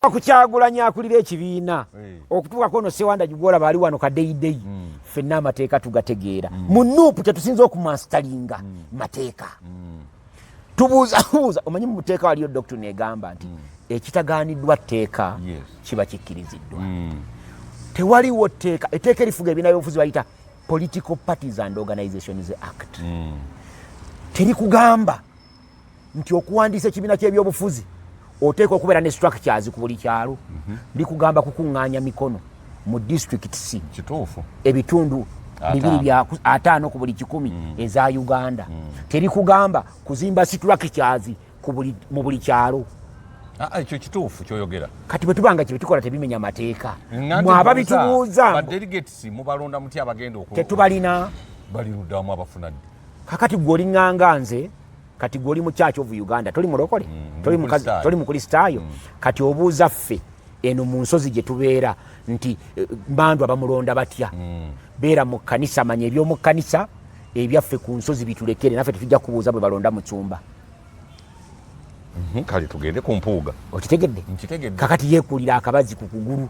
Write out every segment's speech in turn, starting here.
Kukyagulanya akulira ekibiina okutuuka kono Sewandagi gwola bali wano kaddeyideyi ffenna amateeka tugategeera mu nuupu tetusinza okumastalinga mateeka tubuuza omanyi mu muteeka waliyo dokito negamba nti ekitagaaniddwa tteeka kiba kikkiriziddwa tewaliwo etteeka erifuga ebibiina by'obufuzi bayita Political Parties and Organizations Act terikugamba nti okuwandiisa ekibiina ky'ebyobufuzi oteeka okubeera ne structures ku buli kyalo likugamba kukuŋŋaanya mikono mu district C kituufu ebitundu 250 ku buli 100 eza Uganda terikugamba kuzimba structures mu buli kyalo ekyo kituufu kyoyogera kati bwe tubanga kye tukola tebimenya mateeka mwaba bitubuuza ba delegates mubalonda muti abagenda okulo tetubalina bali luddamu abafuna kakati gwoli ŋŋanga nze kati gwoli mu Church of Uganda toli mulokole toli mukristaayo kati obuuza ffe eno mu nsozi gye tubeera nti bandu abamulonda batya beera mu kkanisa manya eby'omu kkanisa ebyaffe ku nsozi bitulekere naffe tetujja kubuuza bwe balonda mu kyumba kale tugende ku Mpuga okitegedde kakati yeekulira akabazi ku kugulu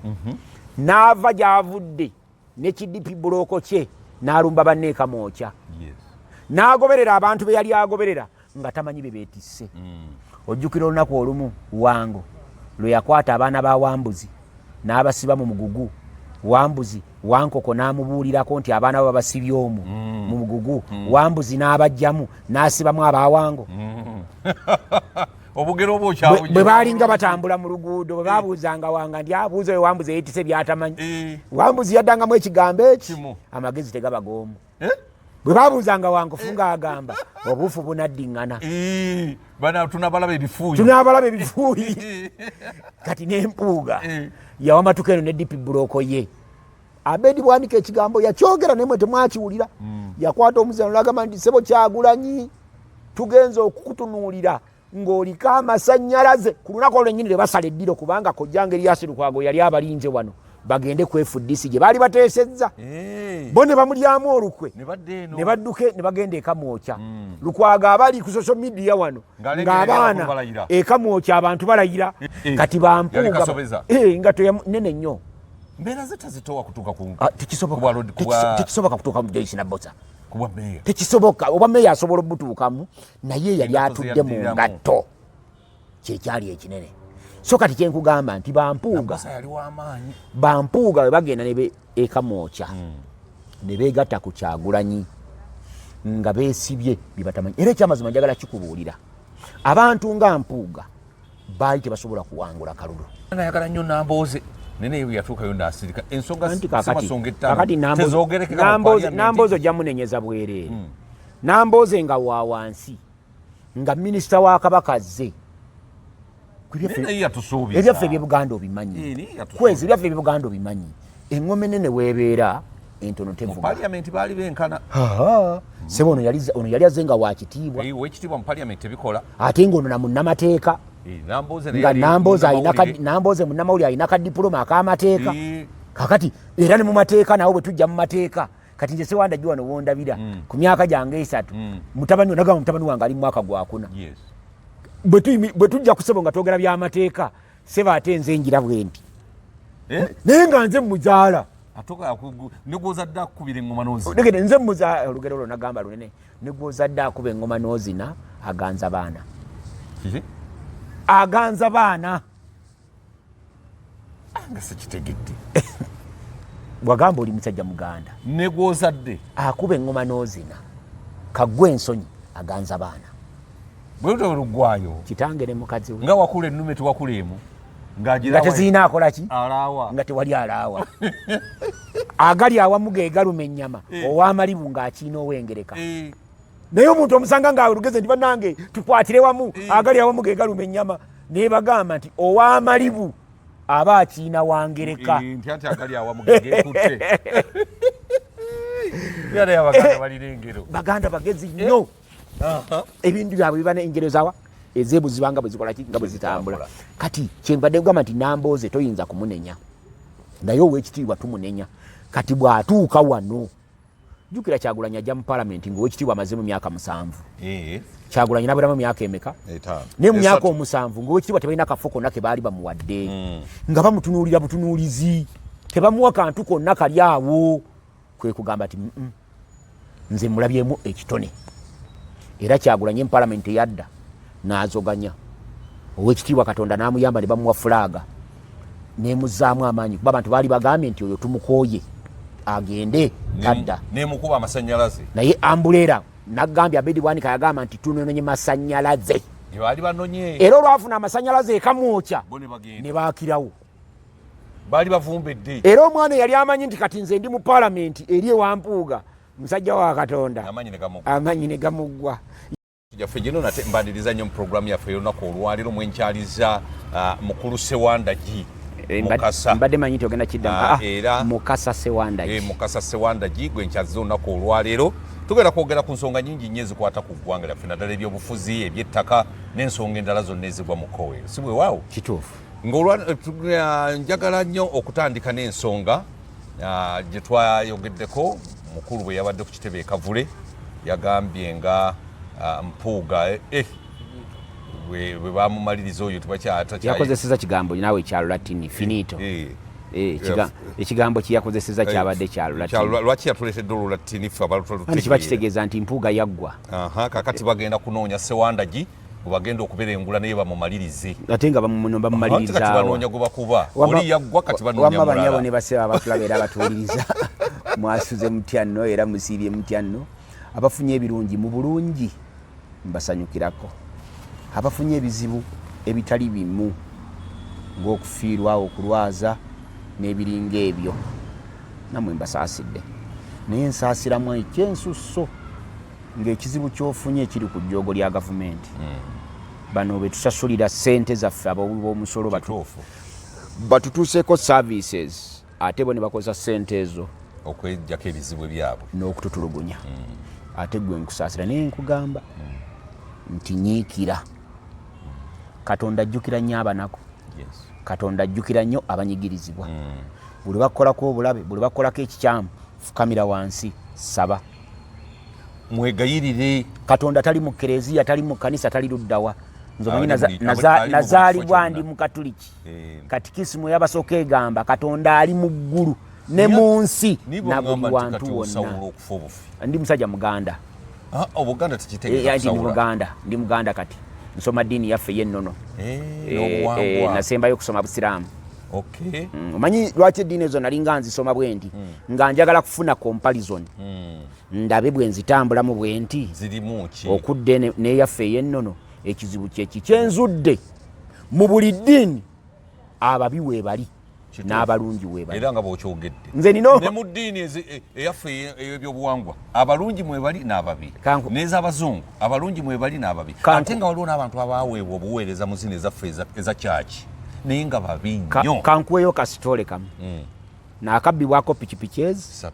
n'ava gy'avudde ne kidipi buloko kye n'alumba banneeka mookya n'agoberera abantu be yali agoberera nga tamanyi be beetisse ojjukira olunaku olumu Wango lwe yakwata abaana ba Wambuzi n'abasiba mu mugugu Wambuzi Wankoko n'amubuulirako nti abaana bo babasibye omwo mu mugugu Wambuzi n'abajjamu n'asibamu aba Wango obugero obwokyawo bwe baalinga batambula mu luguudo bwe baabuuzanga Wanga ndi abuuza we Wambuzi yeetise byatamanyi Wambuzi yaddangamu ekigambo eki amagezi tegabagoomu bwe babuuzanga Wango funga agamba obuufu bunaddiŋŋana tunabalaba ebifuuyi kati n'Empuuga yawa matuka eno ne dipi buloko ye Abedi bwanika ekigambo yakyogera naye mwe temwakiwulira yakwata omuzano n'agamba nti ssebo Kyagulanyi tugenza okukutunuulira ng'oliko amasannyalaze ku lunaku olwennyini lwe basala eddiro kubanga kojjange Eryasi Lukwago yali abalinze wano bagende ku FDC gye baali bateesezza bo ne bamulyamu olukwe ne badduke ne bagenda eka mwokya Lukwago abali ku social media wano ng'abaana eka mwokya abantu balayira kati Bampuuga nga nene nnyo mbeera zitazitowa kutuuka ku tekisoboka kutuuka mu Joyce Nabbosa tekisoboka oba meeya asobola obutuukamu naye yali atudde mu ngatto kyekyali ekinene so kati kyenkugamba nti Bampuuga bwe bagenda ne eka mwokya ne beegatta ku Kyagulanyi nga beesibye bibatamanyi era ekyamazima njagala kikubuulira abantu nga Mpuuga baali tebasobola kuwangula kalulu nayagala nnyo Nambooze nene yatuukayo n'asirika ensonga kakati Nambooze ojja munenyeza bwereere Nambooze nga wa wansi nga minisita wa Kabaka azze ebyaffe ebyebuganda obimanyi kwezi ebyaffe ebyebuganda obimanyi eŋŋome nene weebeera entono tevuga parliament baali benkana sebo ono yali azze nga wakitiibwa wekitiibwa mu parliament ebikola ate ng'ono na munnamateeka nga Nambooze munnamawulire alina kadippuloma ak'amateeka kakati era ne mu mateeka nawo bwe tujja mu mateeka kati nze Sewandagi wano wondabira ku myaka gyange 3 mutabani wange ali mu mwaka gwa 4 bwe tujja ku ssebo nga twogera by'amateeka sebo ate nze njira bwe nti naye nga nze muzaala negwozadde akubira eŋŋoma n'ozina degede nze muzaala olugero olwo nagamba lunene negwozadde akuba eŋŋoma n'ozina aganza baana aganza baana nga sekitegedde bwagamba oli musajja muganda negwozadde akuba eŋŋoma n'ozina kaggwe ensonyi aganza baana bwelugwayo kitange ne mukazi we nga wakula ennume tewakulemu nga teziina akola ki alaawa nga tewali alaawa agali awamu geegaluma ennyama ow'amalibu ng'akiina owengereka naye omuntu omusanga ng'alugeze nti bannange tukwatire wamu agali awamu geegaluma ennyama naye bagamba nti ow'amalibu aba akiina wangereka nti agali awamu geekutte yala y'abaganda balina engero baganda bagezi nnyo ebintu byabwe biba n'engero zawa ezeebuziba nga bwe zikola ki nga bwe zitambula kati kyenvadde kugamba nti Nambooze toyinza kumunenya naye ow'ekitiibwa tumunenya kati bw'atuuka wano jukira Kyagulanyi ajja mu parliament ng'owekitiibwa amazemu myaka 7 Kyagulanyi nabulamu myaka emeka ne mu myaka 7 ng'owekitiibwa tebalina kafo konna ke baali bamuwadde nga bamutunuulira butunuulizi tebamuwa kantu konna kali awo kwe kugamba ati nze mulabyemu ekitone era Kyagulanyi mu parliament yadda n'azoganya owekitiibwa Katonda n'amuyamba ne bamuwa fulaga nemuzzaamu amaanyi kuba abantu baali bagambye nti oyo tumukooye agende kadda nemukuba amasanyalaze naye ambulera nagambye Bobiwine yagamba nti tunonye masanyalaze baali banonye era olwafuna amasanyalaze ekamwokya ne baakirawo baali bavumbedde era omwana yali amanyi nti kati nze ndi mu parliament eri ewa Mpuga musajja wa Katonda amanyi ne gamuggwa yaffe gino nate mbadiriza nnyo mu programu yaffe y'olunaku olwaliro mwenkyaliza mukulu Sewandagi Mukasa mbadde manyi nti ogenda kidda era Mukasa Sewandagi Mukasa Sewandagi gwenkyaliza olunaku olwaliro tugenda kwogera ku nsonga nyingi nnyo ezikwata ku ggwanga lyaffe naddala ebyobufuzi eby'ettaka n'ensonga endala zonna ezigwa mu kkowe si bwe waawo kituufu njagala nnyo okutandika n'ensonga gye twayogeddeko mukulu bwe yabadde ku kitebe ekavule yagambye nga Mpuga bwe bamumaliriza oyo yakozeseza kigambo naawe ekya Lulatini finito ekigambo kyeyakozeseza kyabadde kya Lulatini lwaki yatuleetedde Olulatini ffe kiba kitegeeza nti Mpuga yaggwa kakati bagenda kunoonya Sewandagi gwe bagenda okuberengula naye bamumalirize ate nga bamumaliriza kati banoonya gwe bakuba oli yaggwa kati banoonya mulala banyabo ne baseba abatulaba era abatuuliriza mwasuze mutya nno era musiibye mutya nno abafunye ebirungi mu bulungi mbasanyukirako abafunye ebizibu ebitali bimu ng'okufiirwa okulwaza n'ebiringa ebyo namwe mbasaasidde naye nsaasiramu ekyensusso ng'ekizibu ky'ofunye ekiri ku jjoogo lya gavumenti bano be tusasulira ssente zaffe abawuli b'omusolo batutuuseeko services ate bo ne bakozesa ssente ezo okwejjako ebizibu byabwe n'okututulugunya ate gwe nkusaasira naye nkugamba nti nyiikira Katonda ajjukira nnyo abanako Katonda ajjukira nnyo abanyigirizibwa buli bakolako obulabe buli bakolako ekikyamu fukamira wansi saba mwegayirire Katonda tali mu kereziya tali mu kanisa tali luddawa nzomanyi nazaalibwa ndi mu katuliki katikisimu y'abasooka egamba Katonda ali mu ggulu ne mu nsi na buli wantu wonna ndi musajja Muganda Obuganda tekitegeeza ndi Muganda kati nsoma ddiini yaffe y'ennono nasembayo okusoma Busiraamu omanyi lwaki eddiini ezo nali nga nzisoma bwe nti nga njagala kufuna comparison ndabe bwe nzitambulamu bwe nti okudde n'eyaffe ey'ennono ekizibu kyeki kyenzudde mu buli ddiini ababi weebali n'abalungi weebali era nga bw'okyogedde nze ne mu ddiini eyaffe ey'ebyobuwangwa abalungi mwebali n'ababi n'ez'abazungu abalungi mwebali n'ababi ate nga waliwo n'abantu abaaweebwa obuweereza mu zino ezaffe eza kyaki naye nga babi nnyo kankuweyo kasitole kamu naakabbibwako pikipiki ezi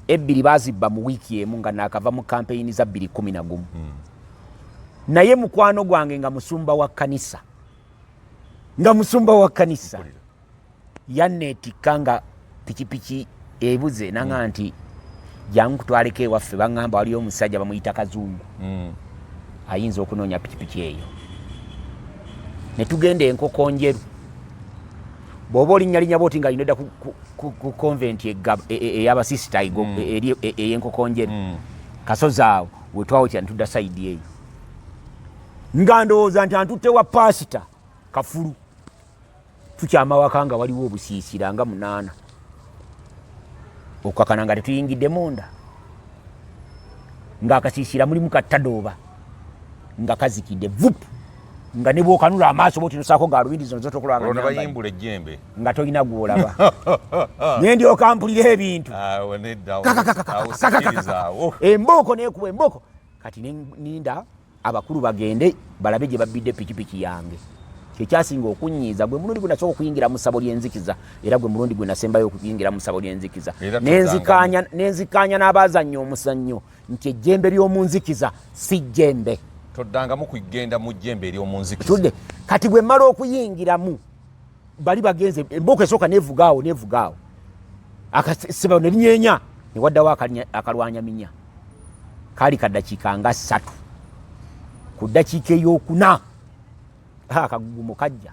2 baazibba mu wiiki emu nga naakava mu kampeyini za 2011 naye mukwano gwange nga musumba wa kanisa yanneetikka nga pikipiki ebuze nanga nti jangu kutwaleko ewaffe baŋŋamba waliyo omusajja bamuyita Kazungu ayinza okunoonya pikipiki eyo ne tugenda enkoko njeru bw'oba olinnyalinnya booti nga linodda ku konventi ey'abasisita ey'enkoko njeru kasozi awo wetwawotya ntudda sayidi eyo nga ndowooza nti antutte wa paasita Kafulu tukyamawaka nga waliwo obusiisira nga 8 okukakana nga tetuyingidde munda ng'akasiisira mulimu kattadooba nga kazikidde vupu nga ne bw'okanula amaaso bw'oti nosaako gaalubindi zino zotokolanga ejjembe nga tolina gw'olaba naye ndyoka mpulira ebintu embooko neekuba embooko kati ninda abakulu bagende balabe gye babbidde pikipiki yange kyekyasinga okunyiiza gwe mulundi gwe nasooka okuyingira mu ssabo ly'enzikiza era gwe mulundi gwe nasembayo okuyingira mu ssabo ly'enzikiza nenzikaanya n'abaazannya omuzannyo nti ejjembe ly'omu nzikiza si jjembe toddangamu kugenda mu jjembe ery'omunzikiza tudde kati bwe mmala okuyingiramu bali bagenze embooko esooka nevugaawo akaseba ne linyeenya ne waddawo akalwanya minya kali kaddakiika nga 3 ku ddakiika ey'okuna akagugumo kajja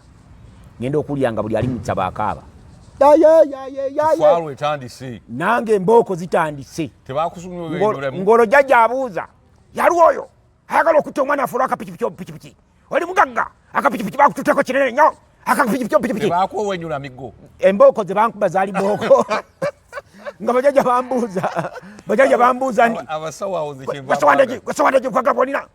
ngenda okulya nga buli ali mu ttaba akaaba nange embooko zitandise ng'olwo jjajja abuuza yali oyo ayagala okutta omwana afuula akapikipiki oli mugagga akapikipiki bakututeko kinene nnyo akapikipiki embooko ze bankuba zaali booko nga bajjajja bambuuza Sewandagi kwagala bwolina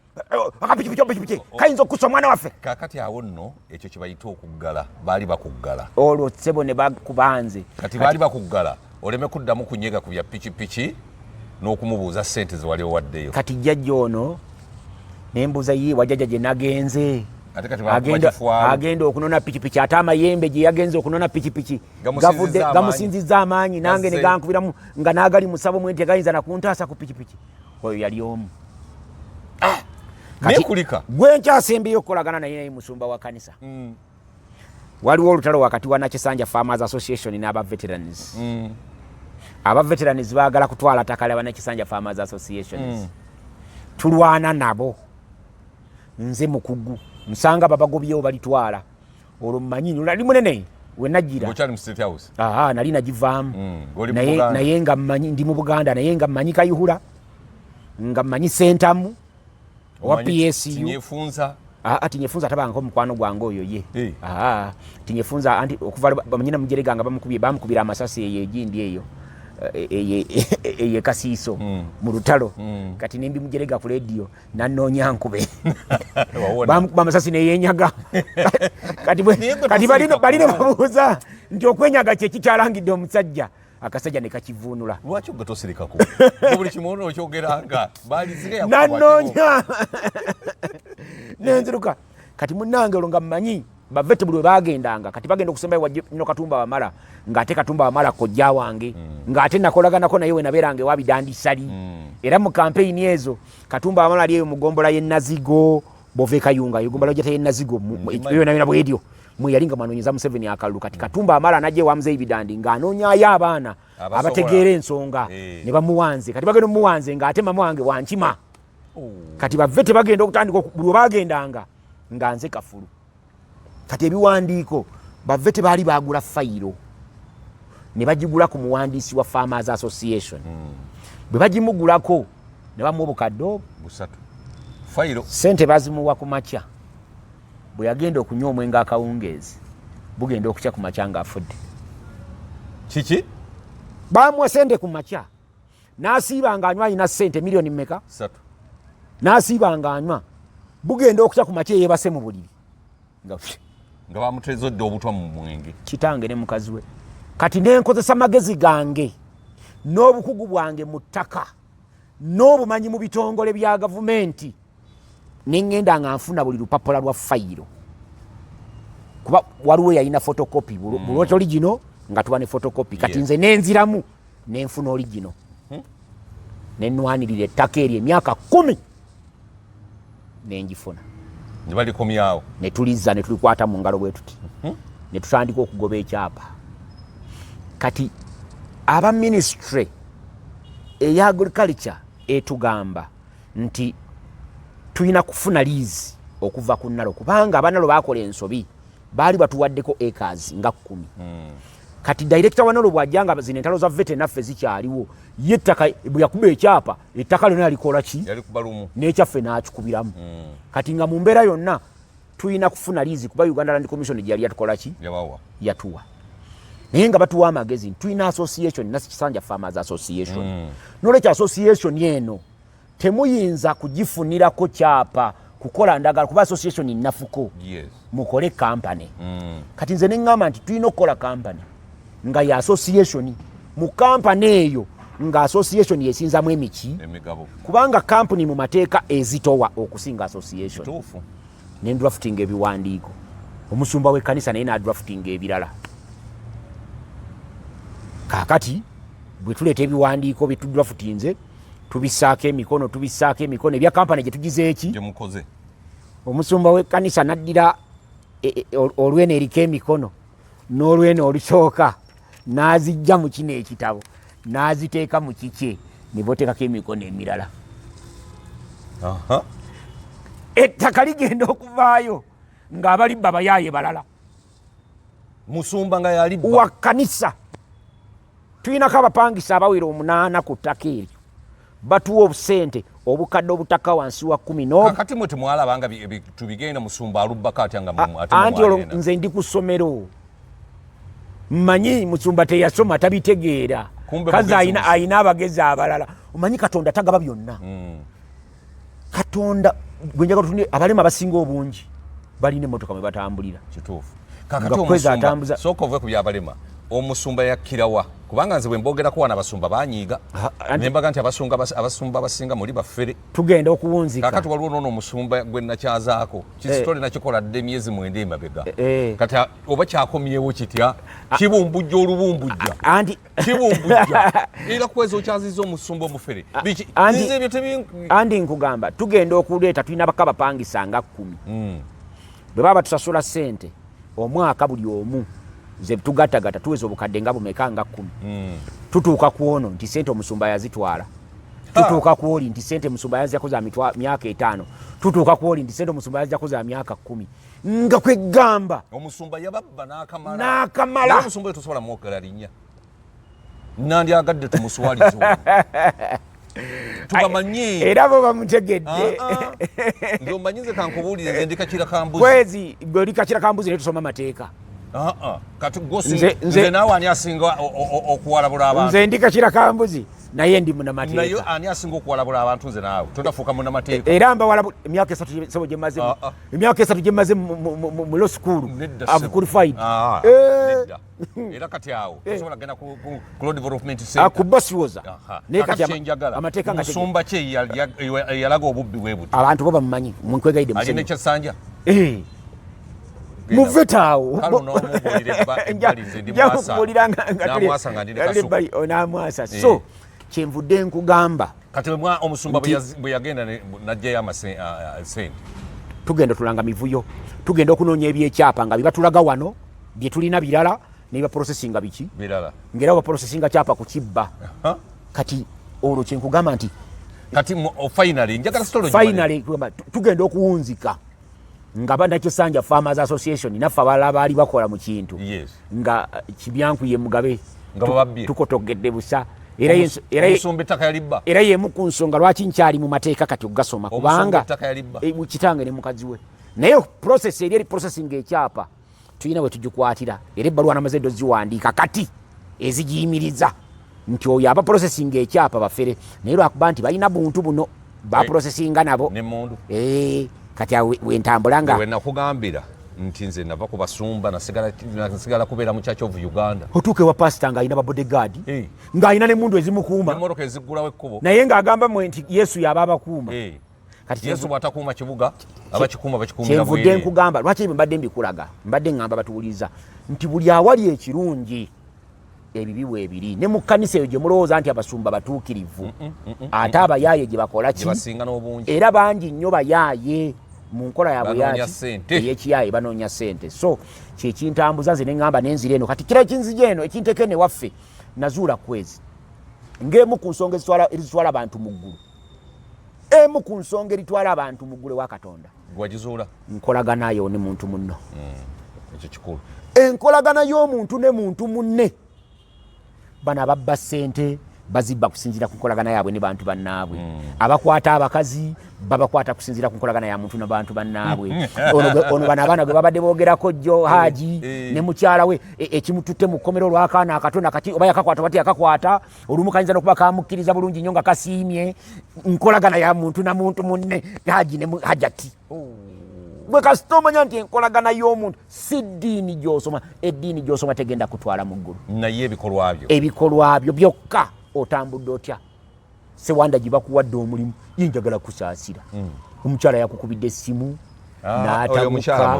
akapikipiki kayinza okussa omwana waffe kakati awo nno ekyo kye bayita okuggala baali bakuggala olwo ssebo ne bakubanze kati baali bakuggala oleme kuddamu kunyega ku bya pikipiki n'okumubuuza ssente ze wali owaddeyo kati jjajja ono nembuuza ye wajjajja gye nagenze agenda okunona pikipiki ate amayembe gye yagenze okunona pikipiki gamusinzizza amaanyi nange ne gankubiramu nga naagali musabo mwenti gayinza nakuntaasa ku pikipiki oyo yali omu gwe nkyasembeyo okukolagana naye musumba wa kanisa waliwo olutalo wakati wa Nakisanja Farmers Association n'aba veterans aba veterans baagala kutwala ttaka lya Nakisanja Farmers Association tulwana nabo nze mukugu nsanga babagobyewo balitwala olwo mmanyi nali munene we najjira nali nagivaamu naye nga mmanyi ndi mu Buganda naye nga mmanyi Kayihura nga mmanyi Sentamu owa PSU tinyefunza atabanga omukwano gwange oyo ye tinyefunza anti okuva bamanyina mujerega nga bamukubira amasasi eyo egindi eyo eye Kasiiso mu lutalo kati nembi mujerega ku radio nanoonya nkube bamukuba amasasi neyenyaga kati balina babuuza nti okwenyaga kye kikyalangidde omusajja akasajja ne kakivuunula lwaki ogatosirikako buli kimono okyogeranga balizire nanoonya nenziruka kati munnange olwo nga mmanyi bavete buli we bagendanga kati bagenda okusembayo wajjo Katumba Wamala ng'ate Katumba Wamala kojja wange ng'ate nakolaganako naye we nabeeranga ewa Bidandisali era mu kampeyini ezo Katumba Wamala ali eyo mugombola ye Nazigo bove Kayunga yogombola jata ye Nazigo eyo nabina bwedio mwe yalinga mwanonyeza Museveni akalulu kati Katumba Wamala najje wa Muzeeyi Bidandi ng'anoonyaayo abaana abategeera ensonga ne bamuwanze kati bagenda muwanze ng'ate mama wange wankima kati bavete bagenda okutandika buli we bagendanga nga nze kafulu kati ebiwandiiko bavete baali bagula fayiro ne bagigula ku muwandiisi wa Farmers Association bwe bagimugulako ne bamuwa obukadde busatu fayiro ssente bazimuwa ku makya bwe yagenda okunywa omwenge akawungeezi bugenda okukya ku makya ng'afudde kiki bamuwa ssente ku makya n'asiiba ng'anywa alina ssente miliyoni mmeka n'asiiba ng'anywa bugenda okukya ku makya yeebase mu buliri nga bamutezodde obutwa mu mwenge kitange ne mukazi we kati nenkozesa magezi gange n'obukugu bwange mu ttaka n'obumanyi mu bitongole bya gavumenti nengenda nga nfuna buli lupapula lwa fayiro kuba waliwo yalina fotokopi bulwoti oligino nga tuba ne fotokopi kati nze nenziramu nenfuna oligino nenwanirira ettaka eryo emyaka 10 nenjifuna nebalikomyawo netuliza netulikwata mu ngalo bwe tuti netutandika okugoba ekyapa kati aba ministry eya agriculture etugamba nti tulina kufuna liizi okuva ku Nalo kubanga abanalo bakola ensobi baali batuwaddeko acres nga 10 kati director wa Nalo bwajjanga zino entalo za vete naffe zikyaliwo ye ettaka bwe yakuba ekyapa ettaka lyonna yalikola ki n'ekyaffe n'akikubiramu kati nga mu mbeera yonna tulina kufuna liizi kuba Uganda Land Commission gyali yatukola ki yatuwa naye nga batuwa amagezi tulina association Nakisanja Farmers Association n'olwekyo association eno temuyinza kugifunirako kyapa kukola ndagala kuba association nafuko mukole company kati nze neŋŋamba nti tulina okukola company nga ya association mu company eyo nga association yesinzamu emiki kubanga company mu mateeka ezitowa okusinga association nendrafting ebiwandiiko omusumba w'ekkanisa naye nadrafting ebirala kakati bwe tuleeta ebiwandiiko byetudraftinze tubisaako emikono ebya kampani gye tugize eki omusumba w'ekkanisa naddira olwene eriko emikono n'olwene olusooka n'azijja mu kino ekitabo n'aziteeka mu kike ne boteekako emikono emirala. Ettaka ligenda okuvaayo ng'abalibba abayaaye balala. Musumba nga yalibba wa kkanisa. Tulinako abapangisa abawera 8 ku ttaka eryo. Batuwa obusente obukadde obutaka wansi wa 10. Kakati mwe temwalabanga tubigenda Musumba alubbako atya nga anti olwo nze ndi ku ssomero. Mmanyi Musumba teyasoma tabitegeera. Kazi ayina abagezi abalala. Omanyi Katonda tagaba byonna. Katonda gwenjaga tutunde abalema abasinga obungi balina emmotoka mwe batambulira. Kituufu. Kakati Omusumba sooka ove ku byabalema. Omusumba yakkirawa kubanga nze bwe mbogerako wana abasumba banyiiga nembaga nti abasumba abasinga muli baffere. Tugenda okuwunzika. Kakati waliwo noono omusumba gwe nakyazaako kisitole nakikoladde emyezi 9 emabega. Kati oba kyakomyewo kitya kibumbujja olubumbujja kibumbujja era kwezi okyaziza omusumba omufere andi nkugamba tugenda okuleeta tulina bakabapangisa nga 10 bwe baba tusasula ssente omwaka buli omu ze tugatagata tuweza obukadde nga bumeka nga 10 tutuuka ku ono nti ssente omusumba yazitwala tutuuka ku oli nti ssente omusumba yazijjako za myaka 5 tutuuka ku oli nti ssente omusumba yazijjako za myaka 10 nga kwegamba omusumba yababba n'akamala omusumba oyo tosobola mwogera linnya nandyagadde tumuswalizo tubamanyi era bo bamutegedde nze omanyize kankubuulire nze ndi kakira kambuzi kwezi gwe oli kakira kambuzi naye tusoma mateeka kati nze naawe ani asinga okuwalabula abantu nze ndi kakira kambuzi naye ndi munamateeka naye ani asinga okuwalabula abantu nze naawe totafuuka munamateeka era mbawalabula emyaka 3 gyemaze emyaka 3 gyemaze mu law school I've qualified era kati awo osobola genda ku law development center ku boss woza naye kati amateeka nga musumba kye yalaga obubbi bwe buti abantu bo bamumanyi munkwegayide musumba alina ekyasanja muvetawo onamwasa so kyenvudde nkugamba kati omusumba bwe yagenda najjayo amasente tugenda tulanga mivuyo tugenda okunoonya ebyekyapa nga bibatulaga wano bye tulina birala nebibaprosesinga biki birala ngera baprosesinga kyapa ku kibba kati olwo kyenkugamba nti kati finally njagala finally tugenda okuwunzika nga banakyo Sanja Farmers Association naffe abalala baali bakola mu kintu nga Kibyankuye Mugabe tukotogedde busa era yemu ku nsonga lwaki nkyali mu mateeka kati ogasoma kubanga kitange ne mukazi we naye process eri processing ekyapa tulina bwe tugikwatira era ebbaluwa namaze doziwandiika kati ezigiyimiriza nti oyo aba processing ekyapa bafere naye lwakuba nti balina buntu buno baprocessinga nabo kati wentambula nga wenakugambira nti nze nava ku basumba nasigala kubeera mu Church of Uganda otuuke wa pasita ng'alina babodegaadi ng'alina n'emmundu ezimukuuma emmotoka eziggulawo ekkubo naye ng'agamba mwe nti Yesu yaba abakuuma kati Yesu bw'atakuuma kibuga abakikuuma bakikuumira kyenvudde nkugamba lwaki mbadde mbikulaga mbadde ngamba batuwuliza nti buli awali ekirungi ebibi bwebiri ne mu kkanisa eyo gye mulowooza nti abasumba batuukirivu ate abayaaye gye bakola ki era bangi nnyo bayaaye mu nkola yaabwe ey'ekiyaaye banoonya ssente so kyekintambuza nze ne ŋŋamba n'enzira eno kati kira ekinzija eno ekinteeka eno ewaffe nazuula kwezi ng'emu ku nsonga ezitwala abantu mu ggulu emu ku nsonga eritwala abantu mu ggulu ewa Katonda wagizuula nkolagana yo ne muntu munno ekyo kikulu enkolagana y'omuntu ne muntu munne bana babba ssente bazibba kusinzira ku nkolagana yaabwe ne bantu bannaabwe abakwata abakazi babakwata kusinzira ku nkolagana ya muntu n'abantu bannaabwe ono bana abaana gwe babadde boogerako jjo Haji ne mukyala we ekimututte mu kkomero olw'akaana akatona kati oba yakakwata bati yakakwata olumu kayinza n'okuba kamukkiriza bulungi nnyo nga kasiimye nkolagana ya muntu na muntu munne Haji ne Hajati gwe kasita omanya nti enkolagana y'omuntu si ddiini gy'osoma eddiini gy'osoma tegenda kutwala mu ggulu naye ebikolwa byo byokka otambudde otya Sewandagi bakuwadde omulimu yenjagala kusaasira omukyala yakukubidde essimu n'atabuka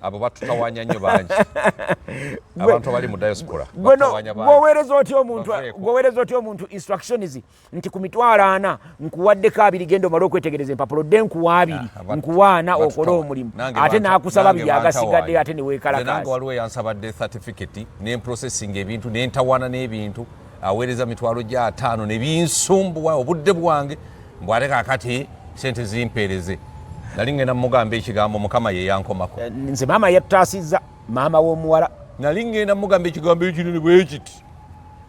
abo batutawanya nnyo bangi abantu bali mu diaspora gwoweereza otya omuntu instructions nti ku mitwalo 4 nkuwaddeko 2 genda omala okwetegereza empapula odde nkuwa 2 nkuwa 4 okole omulimu ate n'akusaba 2 agasigadde ate neweekalakaasi nange waliwo yansabadde certificate n'emprocessing ebintu n'entawaana n'ebintu aweereza mitwalo gya 5 ne binsumbuwa obudde bwange mbwate kaakati sente zimpeereze nali ngenda mugamba ekigambo mukama ye yankomako nze maama yatutaasizza maama w'omuwala nali ngenda mugamba ekigambo ekinene bwe kiti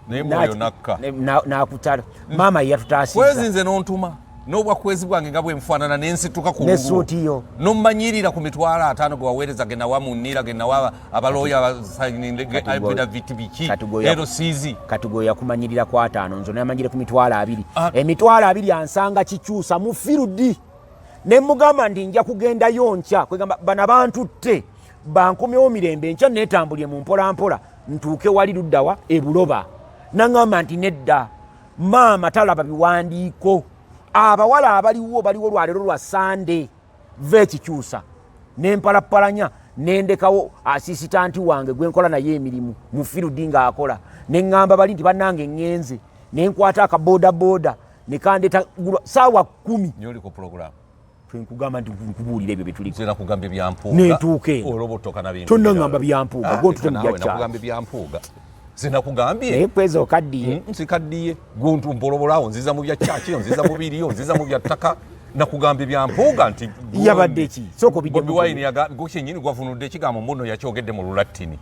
naye mwoyo nakka n'akutala maama ye yatutaasizza kwezi nze n'ontuma n'obwakwezi bwange nga bwe nfaanana n'ensituka ku n'essuutiyo n'ommanyirira ku mitwalo 5 gwe waweereza ge nawa munira ge nawa abalooya abasayinideviti biki ero siizi katugo yakumanyirira ku 5 nzo nayamanyire ku mitwalo 2 emitwalo 2 ansanga kikyusa mu firudi ne mugamba ndi nja kugendayo nkya kwegamba bana bantutte bankomyewo mirembe nkya neetambulye mu mpolampola ntuuke wali luddawa ebuloba naŋŋamba nti nedda maama talaba biwandiiko abawala baliwo lwalero lwa sande ve kikyusa nempalapalanya nendekawo asisitanti wange gwenkola naye emirimu mu firudi ng'akola neŋŋamba bali nti bannange ŋŋenze nenkwata akabodaboda nekandeta saawa 10 nyoli ku program nkugamba nti nkubuulira ebyo byetulikugambye byampuuga netuuke olobotoka nabintu tonnaŋŋamba byampuuga nakugambye byampuuga zinakugambye naye kwezi okaddiye nzikaddiye guntu mpolobolawo nziza mu bya kyaki nziza mu biriyo nziza mu bya ttaka nakugambye byampuuga nti yabadde ki soko Bobiwine gukyenyini gwavunudde ekigambo mbuno yakyogedde mu Lulatini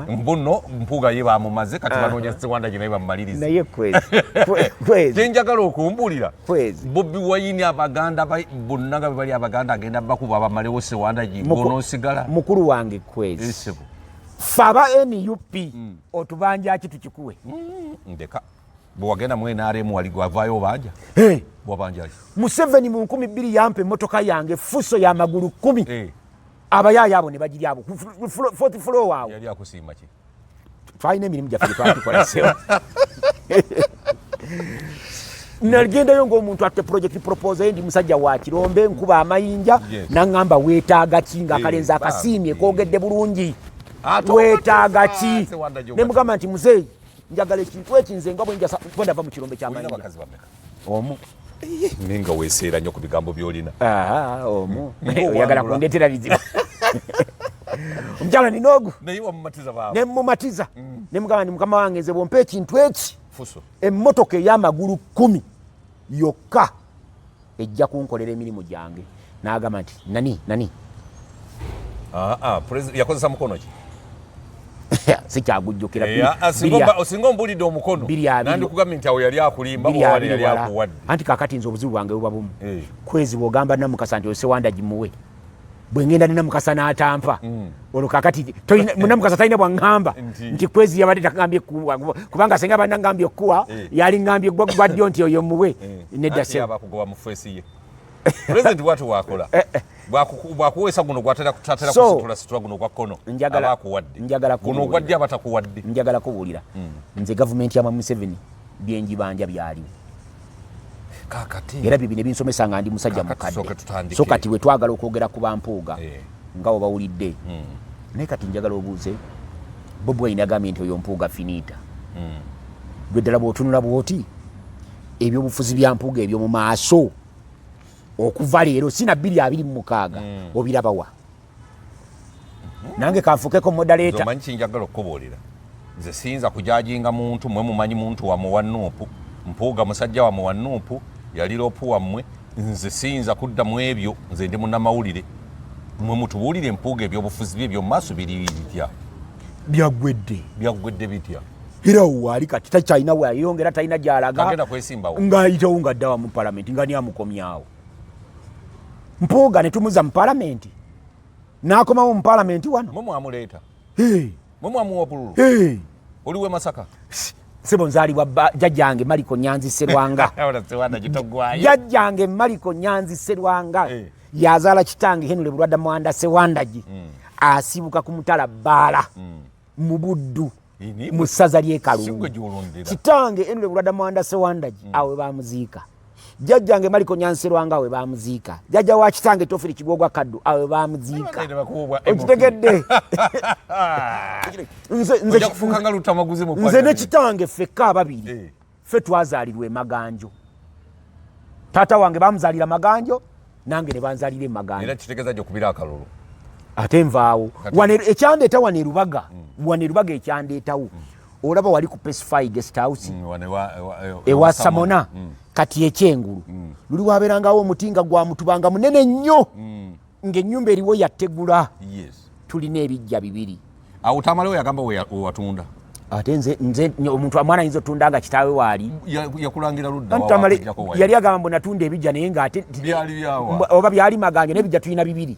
mbuno mpuuga ye bamumaze kati banoonya Sewandagi naye bamumaliriza naye kwezi kyenjagala okumbulira Bobiwine abaganda bonna nga bwe bali abaganda agenda bakuba bamalewo Sewandagi gonoosigala mukulu wange kwezi faba NUP otubanja ki tukikuwe ndeka bwe wagenda mu NRM wali gwavaayo obanja bwabanja Museveni mu 2000 yampa emmotoka yange fuso ya magulu 10 abayaayo abo ne bagiri abo 40 floor waawo yali akusiima ki twalina emirimu gyaffe twatukola sewa nagendayo ng'omuntu atte project proposal ndi musajja wa Kirombe nkuba amayinja naŋŋamba weetaaga ki ng'akalenzi akasiimye koogedde bulungi weetaaga ki ne mugamba nti muzeeyi njagala ekintu ekinze nga bwe ndava mu kirombe ky'amayinja omu ninga weeseera nnyo ku bigambo by'olina omu oyagala kundeetera bizibu omukyala nina ogu ne mumatiza ne mugamba nti mukama wange nze bwompa ekintu eki emmotoka ey'amagulu 10 yokka ejja kunkolera emirimu gyange n'agamba nti nani yakozesa mukono ki sikyagujjukira osinga ombulidde omukono nandikugambye nti awo yali akulimba owane yali akuwadde anti kakati nze obuzibu bwange buba bumu kwezi bwogamba namukasa nti Sewandagi muwe bwe ngenda ne namukasa n'atampa olwo kakati namukasa talina bwaŋŋamba nti kwezi yabadde takugambye kubanga senga abadde nagambye okuwa yali ŋŋambye gwaddyo nti oyo muwe nedda sebakugoba mu feesi ye pulezidenti bwatu wakola bwakuweesa guno gwatera kusitula guno gwa kkono abakuwadde guno ogwadde abatakuwadde njagala kubuulira nze gavumenti ya Museveni byenjibanja byaliwo era bibino ebinsomesa nga ndi musajja mukadde so kati we twagala okwogera ku bampuuga nga we bawulidde naye kati njagala obuuze Bobiwine agambye nti oyo mpuuga finita gwe ddala bw'otunula bw'oti ebyobufuzi bya mpuuga ebyo mu maaso okuva leero sina 226 obirabawa nange kanfukeko moderator omanyi kinjagala okubuulira nze siyinza kujajinga muntu mwe mumanyi muntu wa muwanuupu mpuuga musajja wa muwanuupu yali loopu wammwe nze siyinza kudda mu ebyo nze ndi munnamawulire mwe mutubuulire empuuga ebyobufuzi bye byomumaaso biri bitya byaggwedde bitya era waali kati takyalina wayongera talina gyalaga agenda kwesimbawo ng'ayitawo ng'addawa mu palamenti nga niamukomyawo mpuuga ne tumuza mu palamenti n'akomawo mu palamenti wano mwe mwamuleeta mwe mwamuwa obululu oliwe Masaka sebo nzaalibwa jjajjange Maliko Nyanzi Sserwanga jjajjange Maliko Nyanzi Sserwanga yazaala kitange Henry Bulwadda Mwanda Sewandagi asibuka ku mutala bbaala mu Buddu mu ssaza ly'e Kalungu kitange Henry Bulwadda Mwanda Sewandagi awe bamuziika jjajjange Maliko Nyanserwanga we bamuziika jjajja wa kitange Tofiri Kigogwa Kaddu awe bamuziika okitegedde nze ne kitange ffekka ababiri ffe twazaalirwa Maganjo taata wange bamuzaalira Maganjo nange ne banzaalira Maganjo era kitegeeza gye kubira akalulu ate nvaawo ekyandeeta wane Rubaga ekyandeetawo olaba wali ku Pacified Guest House ewa Samona kati ekyengulu luli wabeerangawo omuti nga gwamutubanga munene nnyo ng'ennyumba eriwo yattegula tulina ebijja bibiri awo tamalewo yagamba wewatunda ate nze omuntu amwana ayinza otunda nga kitaawe waali yakulangira ludda yali agamba mbu natunda ebijja naye ng'ate oba byali Maganjo n'ebijja tulina bibiri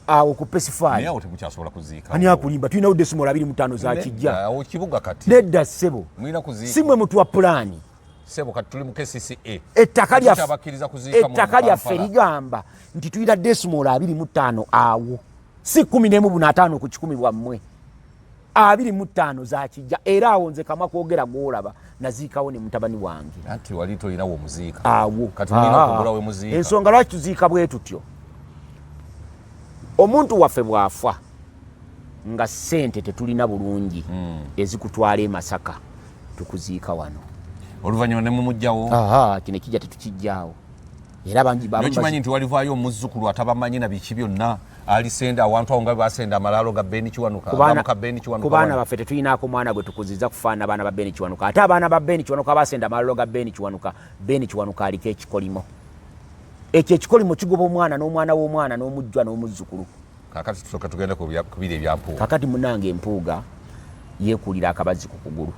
awo ku Pacified naye awo temukyasobola kuziika ani akulimba tulinawo desimola 25 za kijja awo kibuga kati nedda ssebo mwina kuziika si mwe mutwa pulaani sebo kati tuli mu KCCA ettaka lyaffe ligamba nti tulina desimola 25 awo si 15 ku 10 bwammwe 25 za kijja era awo nze kama kwogera gwolaba naziikawo ne mutabani wange anti wali tolinawo omuziika awo kati mulina okugulawo muziika ensonga lwaki tuziika bwe tutyo omuntu waffe bwafa nga ssente tetulina bulungi ezikutwala e Masaka tukuziika wano oluvannyuma ne mumugjawo kino kijja tetukijjaawo era bangi kimanyi nti walivaayo omuzzukulu atabamanyi na biki byonna alisenda awantu awo nga basenda amalaalo ga Beni Kiwanuka ku baana baffe tetulinaako mwana gwe tukuziza kufaana baana ba Beni Kiwanuka ate abaana ba Beni Kiwanuka basenda amalaalo ga Beni Kiwanuka aliko ekikolimo ekyo ekikolimo kigoba omwana n'omwana w'omwana n'omujjwa n'omuzzukulu kakati tusooka tugenda ku biri ebya Mpuuga kakati munange Mpuuga yeekulira akabazi ku kugulu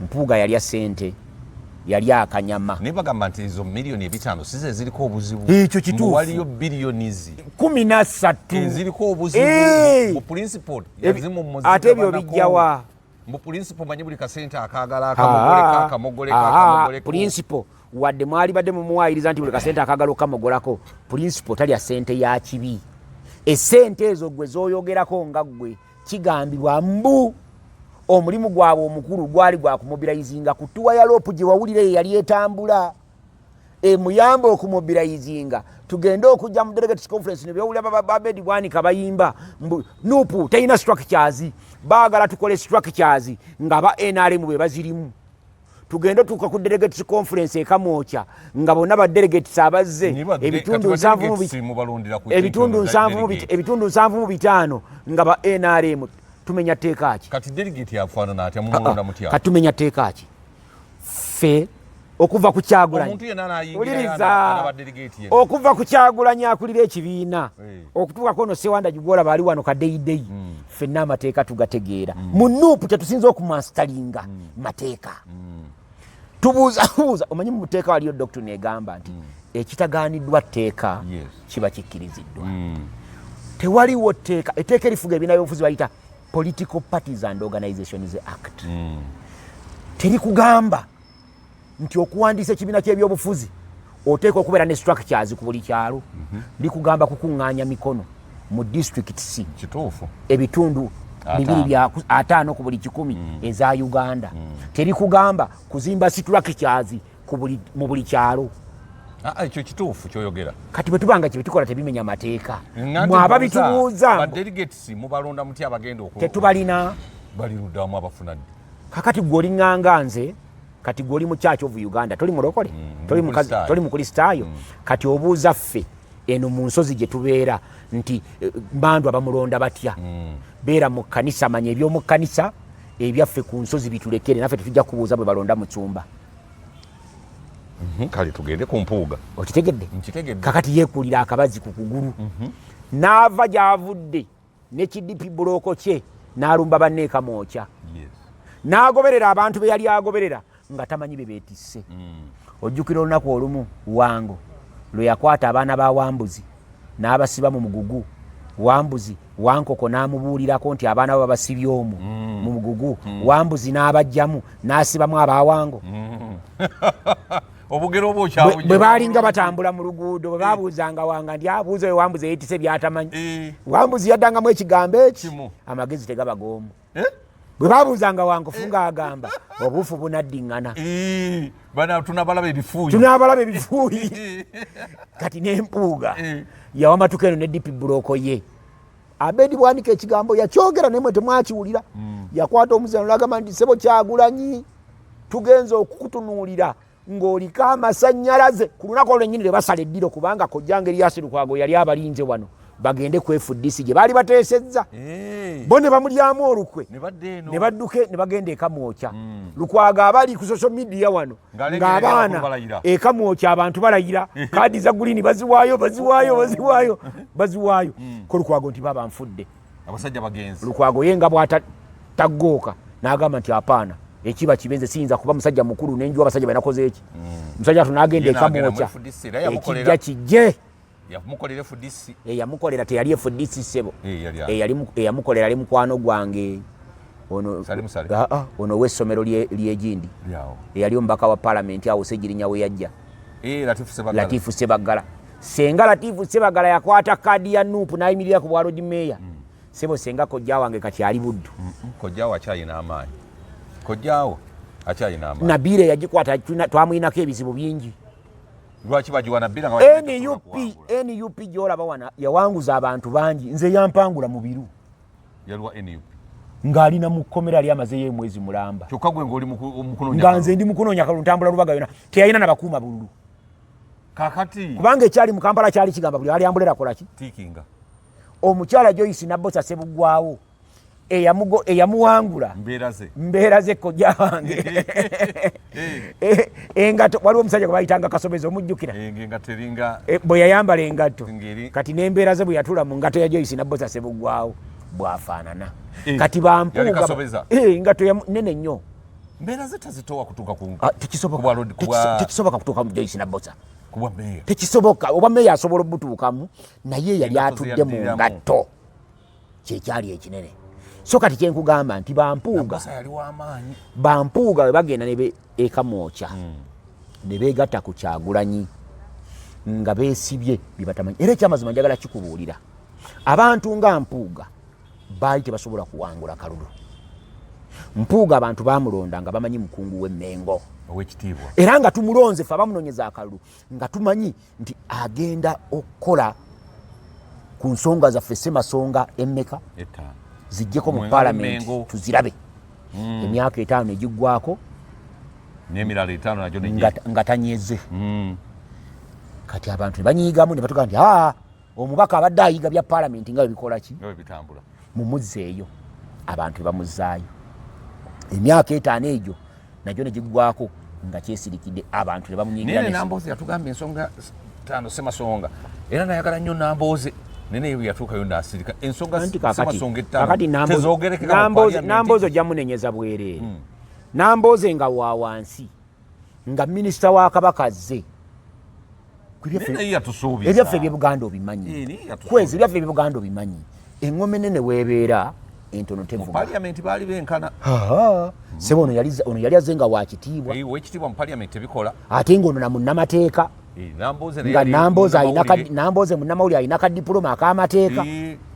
Mpuuga yalya ssente yalya akanyama naye bagamba nti ezo miliyoni 5 size eziriko obuzibu ekyo kituufu waliyo biliyonizi 13 eziriko obuzibu mu principal yazimu muzika ate ebyo bijjawa mu principal manyi buli kasente akagala akamogoleka principal wadde mwali badde mumuwayiriza nti buli kasente akagala okamogolako principal talya ssente ya kibi essente ezo gwe zooyogerako nga ggwe kigambibwa mbu omulimu gwabwe omukulu gwali gwa kumobilizinga kutuwa ya lopu gye wawulira yali etambula emuyamba okumobilizinga tugende okujja mu delegates conference ne byowulira babedi bwanika bayimba nupu teyina structures baagala tukole structures nga ba NRM bwe bazirimu tugende tuka ku delegates conference ekamwocha nga bonna ba delegates abazze ebitundu 7 nga ba NRM tumenya teeka ki kati delegate yafaanana atya mumulonda mutya kati tumenya teeka ki ffe okuva ku Kyagulanyi omuntu yenna anayingira aba delegate yenna okuva ku Kyagulanyi akulira ekibiina okutuuka kono Sewandagi gwola bali wano kadeyideyi ffenna amateeka tugategeera mu nuupu tetusinza okumastalinga mateeka tubuuzabuuza omanyi mu teeka waliyo dokito negamba nti ekitagaaniddwa tteeka kiba kikkiriziddwa tewaliwo tteeka etteeka erifuga ebibiina by'obufuzi bayita Political Parties and Organizations Act terikugamba nti okuwandiisa ekibiina ky'ebyobufuzi oteeka okubeera ne structures ku buli kyalo likugamba kukuŋŋaanya mikono mu districts kituufu ebitundu 250 ku buli 100 eza Uganda terikugamba kuzimba structures mu buli kyalo ekyo kituufu kyoyogera kati bwe tubanga kye tukola tebimenya mateeka mwaba bitubuuza badelegates mubalonda muti abagenda tetubalina baliruddamu abafunadde kakati gw'olinganga nze kati gw'oli mu Church of Uganda toli mulokole toli mukristaayo kati obuuza ffe eno mu nsozi gye tubeera nti bandu abamulonda batya beera mu kkanisa manya eby'omu kkanisa ebyaffe ku nsozi bitulekere naffe tetujja kubuuza bwe balonda mu cyumba kale tugende ku Mpuuga okitegedde kakati yeekulira akabazi ku kugulu n'ava gy'avudde ne kidipi buloko kye n'alumba banneeka mwokya n'agoberera abantu be yali agoberera nga tamanyi be beetisse ojjukira olunaku olumu Wango lwe yakwata abaana ba Wambuzi n'abasiba mu mugugu Wambuzi Wankoko n'amubuulirako nti abaana bo babasibye omwo mu mugugu Wambuzi n'abajjamu n'asibamu aba Wango obugero obwokyawo bwe baalinga batambula mu luguudo bwe baabuuzanga Wanga nti abuuza we Wambuzi yeetise byatamanyi Wambuzi yaddangamu ekigambo eki amagezi tegabagoomu bwe babuuzanga wankufunga agamba obuufu bunaddiŋŋana tunabalaba ebifuuyi kati n'empuuga yawa matuka eno ne dipi buloko ye Abedi Bwanika ekigambo yakyogera naye mwe temwakiwulira yakwata omuzano n'agamba nti ssebo Kyagulanyi tugenza okukutunuulira ng'oliko amasannyalaze ku lunaku olwo lwennyini lwe basala eddiro kubanga kojjange Eryasi Lukwago yali abalinze wano bagende ku FDC gye baali bateesezza bo ne bamulyamu olukwe ne badduke ne bagenda ekamwokya Lukwago abali ku social media wano ng'abaana ekamwokya abantu balayira kaadi za gulini baziwaayo ko Lukwago nti baba nfudde abasajja bagenzi Lukwago yenga bw'atagooka n'agamba nti apaana ekiba kibenze siyinza kuba musajja mukulu n'enjuwa abasajja banakoze eki musajja tunagenda ekamwokya ekijja kijje yamukolera FDC yamukolera teyali FDC ssebo eyamukolera ali mukwano gwange ono w'essomero ly'egindi eyali omubaka wa palamenti awo Segirinya we yajja Latifu Sebaggala senga Latifu Sebaggala yakwata kaadi ya Nuupu n'ayimirira ku bwalo dimeeya ssebo senga kojja wange kati ali buddu kojjaawo akyayina amaanyi kojjaawo akyayina amaanyi Nabire yagikwata twamuyinako ebizibu bingi lwaki bagiwa Nabire nga NUP gyolaba wana yawanguza abantu bangi nze yampangula mu biru yalwa NUP ng'alina mu kkomera ali amazeyo emwezi mulamba kyokka gwe ng'oli mukunoonya nga nze ndi mukunoonya kalulu ntambula Lubaga yona teyalina nabakuuma bululu kakati kubanga ekyali mu Kampala kyali kigamba buli ali ambulera kolaki tiikinga omukyala Joyce Nabbosa Ssebuggwawo eyamuwangula mbeera ze kojja wange engato waliwo omusajja gwe bayitanga Kasobezi omujjukira bwe yayambala engato kati n'embeera ze bwe yatula mu ngato ya Joyce Nabbosa Ssebuggwawo bwafaanana kati bampuuga engato nene nnyo mbeera ze tazitowa kutuuka tekisoboka kutuuka mu Joyce Nabbosa tekisoboka oba meeya asobola obutuukamu naye yali atudde mu ngatto kyekyali ekinene so kati kyenkugamba nti bampuuga bwe bagenda ne ekamwokya ne beegatta ku Kyagulanyi nga beesibye bibatamanyi era ekyamazima njagala kikubuulira abantu nga Mpuuga baali tebasobola kuwangula kalulu Mpuuga abantu bamulonda nga bamanyi mukungu w'Emmengo ow'ekitiibwa era nga tumulonze ffe abamunoonyeza akalulu nga tumanyi nti agenda okukola ku nsonga zaffe Ssemasonga emmeka zijjeko mu palamenti tuzirabe emyaka 5 egiggwako n'emirala 5 nagyo nga tanyeze kati abantu ne banyiigamu ne batuga nti omubaka abadde ayiga bya palamenti nga bebikola ki mumuzzeeyo abantu bamuzzaayo emyaka 5 egyo nagyo ne giggwako nga kyesirikidde abantu ne bamunyiigira nene Nambooze yatugamba ensonga 5 Ssemasonga era nayagala nnyo Nambooze nene yewe yatuukayo n'asirika ensonga Ssemasonga 5 tezoogerekeka Nambooze ojja munenyeza bwereere Nambooze nga wa wansi nga minisita wa Kabaka azze ebyaffe ebyebuganda obimanyi kwezi ebyaffe ebyebuganda obimanyi engome nene weebeera entono tevuga mu parliament baali benkana sebo ono yali azze nga wakitiibwa wekitiibwa mu parliament ebikola ate ng'ono na munnamateeka nga Nambooze munnamawulire alina kadiploma ak'amateeka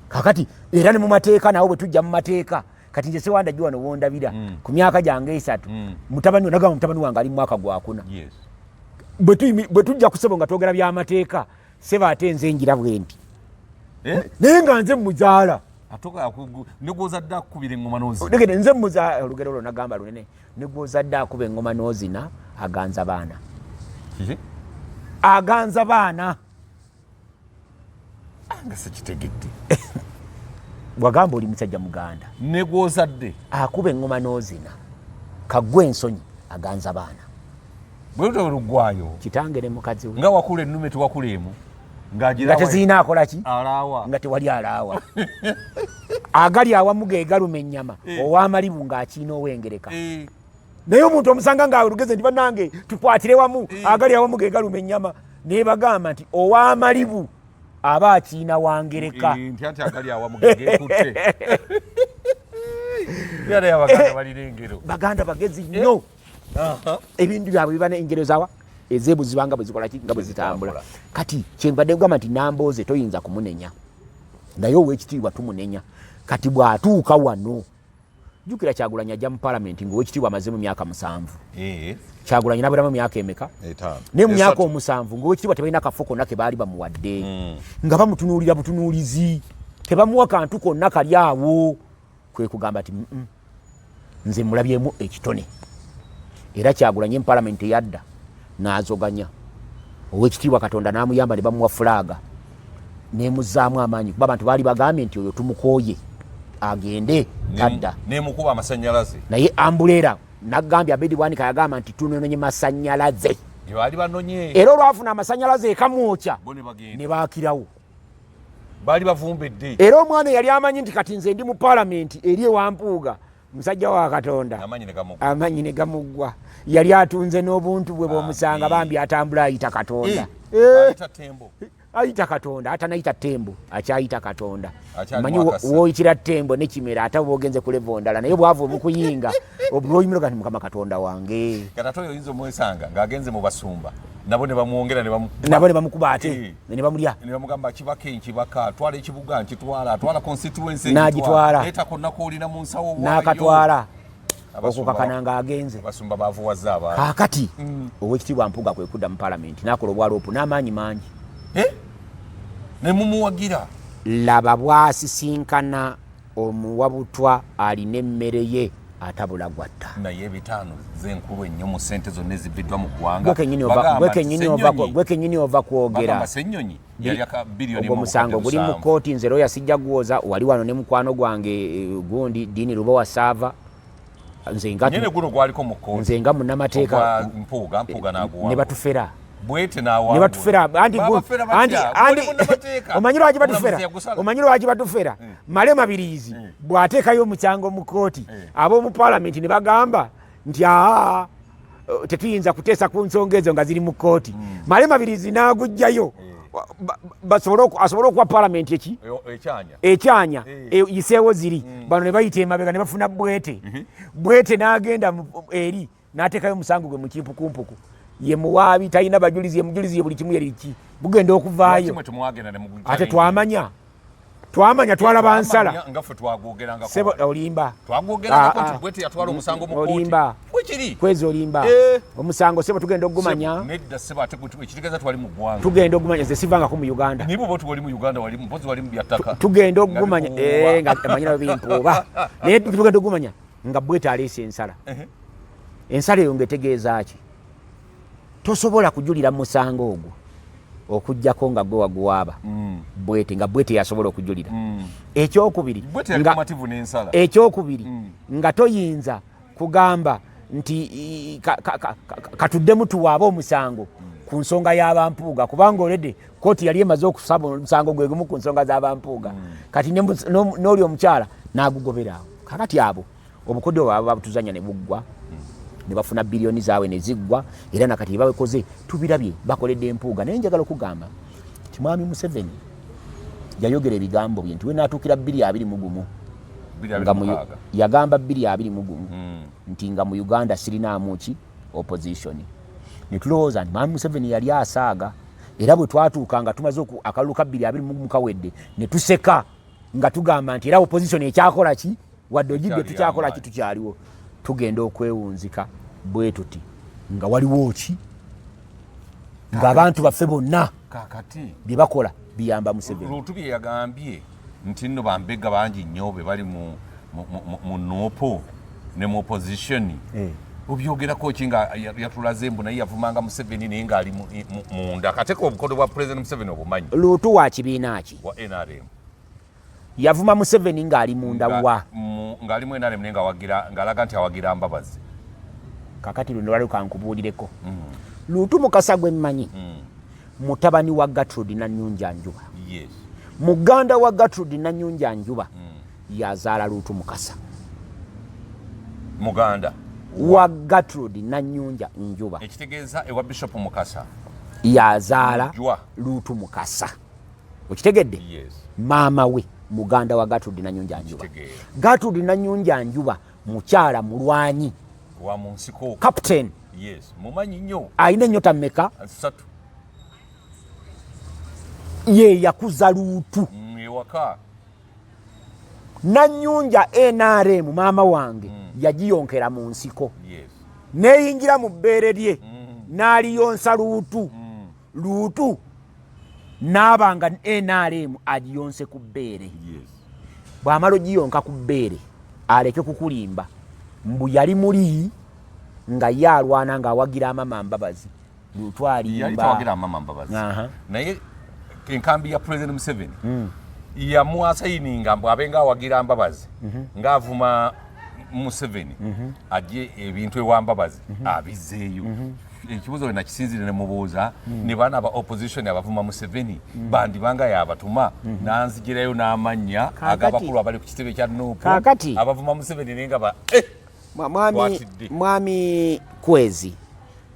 kakati era ne mu mateeka nawe bwe tujja mu mateeka kati nze Sewandagi wano wondabira ku myaka gyange 3 mutabani wange ali mu mwaka gwa 4 bwe tujja ku ssebo nga twogera by'amateeka sebo ate nze njira bwenti naye nga nze muzaala negwozadde akubira engoma n'ozina nze muzaala olugero olwo nagamba lunene negwozadde akuba engoma n'ozina aganza baana nga sekitegedde wagamba oli musajja muganda negwozadde akuba engoma n'ozina kaggwa ensonyi aganza baana bwelutabweluggwayo kitange ne mukazi we nga wakula ennume tewakulemu nga tezirina akola ki nga tewali alaawa agali awamu ge galuma ennyama ow'amalibu ng'akiina owengereka naye omuntu omusanga ng'alugeze nti bannange tukwatire wamu agali awamu ge galuma ennyama naye bagamba nti ow'amalibu aba akiina wangereka nti agali awamu ge geekutte byalayo abaganda balina engero baganda bagezi nnyo ebintu byabwe biba n'engero zawa ezeebuziba nga bwe zikola ki nga bwe zitambula kati kyenvadde kugamba nti Nambooze toyinza kumunenya naye ow'ekitiibwa tumunenya kati bw'atuuka wano jukira Kyagulanyi ajja mu parliament ng'owekitiibwa amaze mu myaka 7 Kyagulanyi nabulamu myaka emeka ne mu myaka 7 ng'owekitiibwa tebalina kafo konna ke baali bamuwadde nga bamutunuulira butunuulizi tebamuwa kantu konna kali awo kwe kugamba ati nze mulabyemu ekitone era Kyagulanyi mu parliament yadda n'azoganya owekitiibwa Katonda n'amuyamba ne bamuwa fulaga nemuzzaamu amaanyi kuba abantu baali bagambye nti oyo tumukooye agende tadda nemukuba amasanyalaze naye ambulera nagambye Bobiwine yagamba nti tunonye masanyalaze baali banonye era olwafuna amasanyalaze ekamwokya ne baakirawo baali bavumbedde era omwana yali amanyi nti kati nze ndi mu parliament eri ewa Mpuga musajja wa Katonda amanyi ne gamuggwa yali atunze n'obuntu bwe bw'omusanga bambi atambula ayita Katonda ayita Katonda atanayita tembo akyayita Katonda manyi woyitira tembo ne kimera ate bwogenze kuleva ndala naye bwava obukuyinga obulwoyimiro gati Mukama Katonda wange katato yoyinza omwesanga ng'agenze mu basumba nabo ne bamwongera nabo ne bamukuba ate ne bamulya ne bamugamba kibaka twala ekibuga twala constituency n'agitwala etakonna koolina mu nsawo n'akatwala okukakana ng'agenze basumba baavuwazza abantu kaakati owekitiibwa Mpuga kwe kudda mu parliament n'akola obwaloopu n'amaanyi mangi ne mumuwagira laba bwasisinkana omuwabutwa alina emmere ye atabula gwatta naye ebitaano z'enkulu ennyo mu ssente zonna ezibiddwa mu ggwanga gwe kennyini ova kwogera ogwo musango guli mu kkooti nze looya sijja gwoza wali wano ne mukwano gwange gundi Diini Lubowa Saava nze nga munnamateeka ne batufera omanyi lwaki batufera male mabirizi bw'ateekayo omusango mu kkooti ab'omu palamenti ne bagamba nti tetuyinza kuteesa ku nsonga ezo nga ziri mu kkooti male mabirizi n'agugjayo asobole okuwa palamenti ekyanya yiseewo ziri bano ne bayita emabega ne bafuna bwete n'agenda eri n'ateekayo omusango gwe mu kimpukumpuku ye muwaabi talina bajulizi ye mujulizi ye buli kimu yeriki bugenda okuvaayo ate twamanya twalaba nsala sebo olimba olimba kwezi olimba omusango sebo tugenda okugumanya tugenda okugumanya ze sivangako mu Uganda tugenda okugumanya nga amanyira bimpuuba naye tugenda okugumanya nga bwete aleese ensala eyo ngaetegeeza ki tosobola kujulira musango ogwo okujjako nga gwe waguwaaba bwete nga bwete yasobola okujulira ekyokubiri nga toyinza kugamba nti katuddemu tuwaaba omusango ku nsonga y'abampuuga kubanga olede kooti yali emaze okusaba omusango gwe gumu ku nsonga z'abampuuga kati n'oli omukyala n'agugoberawo kakati abo obukodyo bwabwe babutuzanya ne buggwa ne bafuna biliyoni zaabwe ne ziggwa era nakati bawekoze tubirabye bakoledde Empuuga naye njagala okugamba nti mwami Museveni yayogera ebigambo bye nti we n'atuukira 221 yagamba 221 nti nga mu Uganda sirinaamu ki opposition ne tulowooza nti mwami Museveni yali asaaga era bwe twatuuka nga tumaze akalulu ka 221 kawedde ne tuseka nga tugamba nti era opposition ekyakola ki wadde ogidde tukyakola ki tukyaliwo tugenda okwewunzika bwe tuti nga waliwo ki ng'abantu baffe bonna kakati bye bakola biyamba Museveni Lutu bye yagambye nti nno bambega bangi nnyo be bali mu noopo ne mu opposition obyogerako ki nga yatulaze mbu naye yavumanga Museveni naye ng'ali munda kateko obukodo bwa President Museveni obumanyi Lutu wa kibiina ki wa NRM yavuma Museveni ng'ali munda wa ng'ali mu NRM naye ng'alaga nti awagira Mbabazi kakati luno lwali kankubuulireko Lutu Mukasa gwe mmanyi mutabani wa Gertrude Nanyunja Njuba muganda wa Gertrude Nanyunja Njuba yazaala Lutu Mukasa muganda wa Gertrude Nanyunja Njuba ekitegeeza ewa Bishop Mukasa yazaala Lutu Mukasa okitegedde maama we muganda wa Gertrude Nanyunja Njuba Gertrude Nanyunja Njuba mukyala mulwanyi wa munsiko captain mumanyi nnyo ayina ennyota mmeka 3 ye yakuza Lutu ewaka Nanyunja NRM mama wange yagiyonkera mu nsiko. Neyingira mu bbeere lye n'aliyonsa luutu n'abanga NRM agiyonse ku bbeere. Bw'amala ogiyonka ku bbeere aleke kukulimba mbu yali muli nga ye alwana ng'awagira amama Mbabazi. Luutu alimba naye enkambi ya President Museveni yamuasayininga mbu abenga awagira Mbabazi ng'avuma Museveni ajje ebintu ewa Mbabazi abizeeyo. Ekibuzo nakisinzire ne mubuuza ne bana aba opposition abavuma Museveni bandi banga yabatuma nanzigirayo n'amannya agabakulu abali ku kitebe kya Nuupu abavuma Museveni nenga ba mwami Kwezi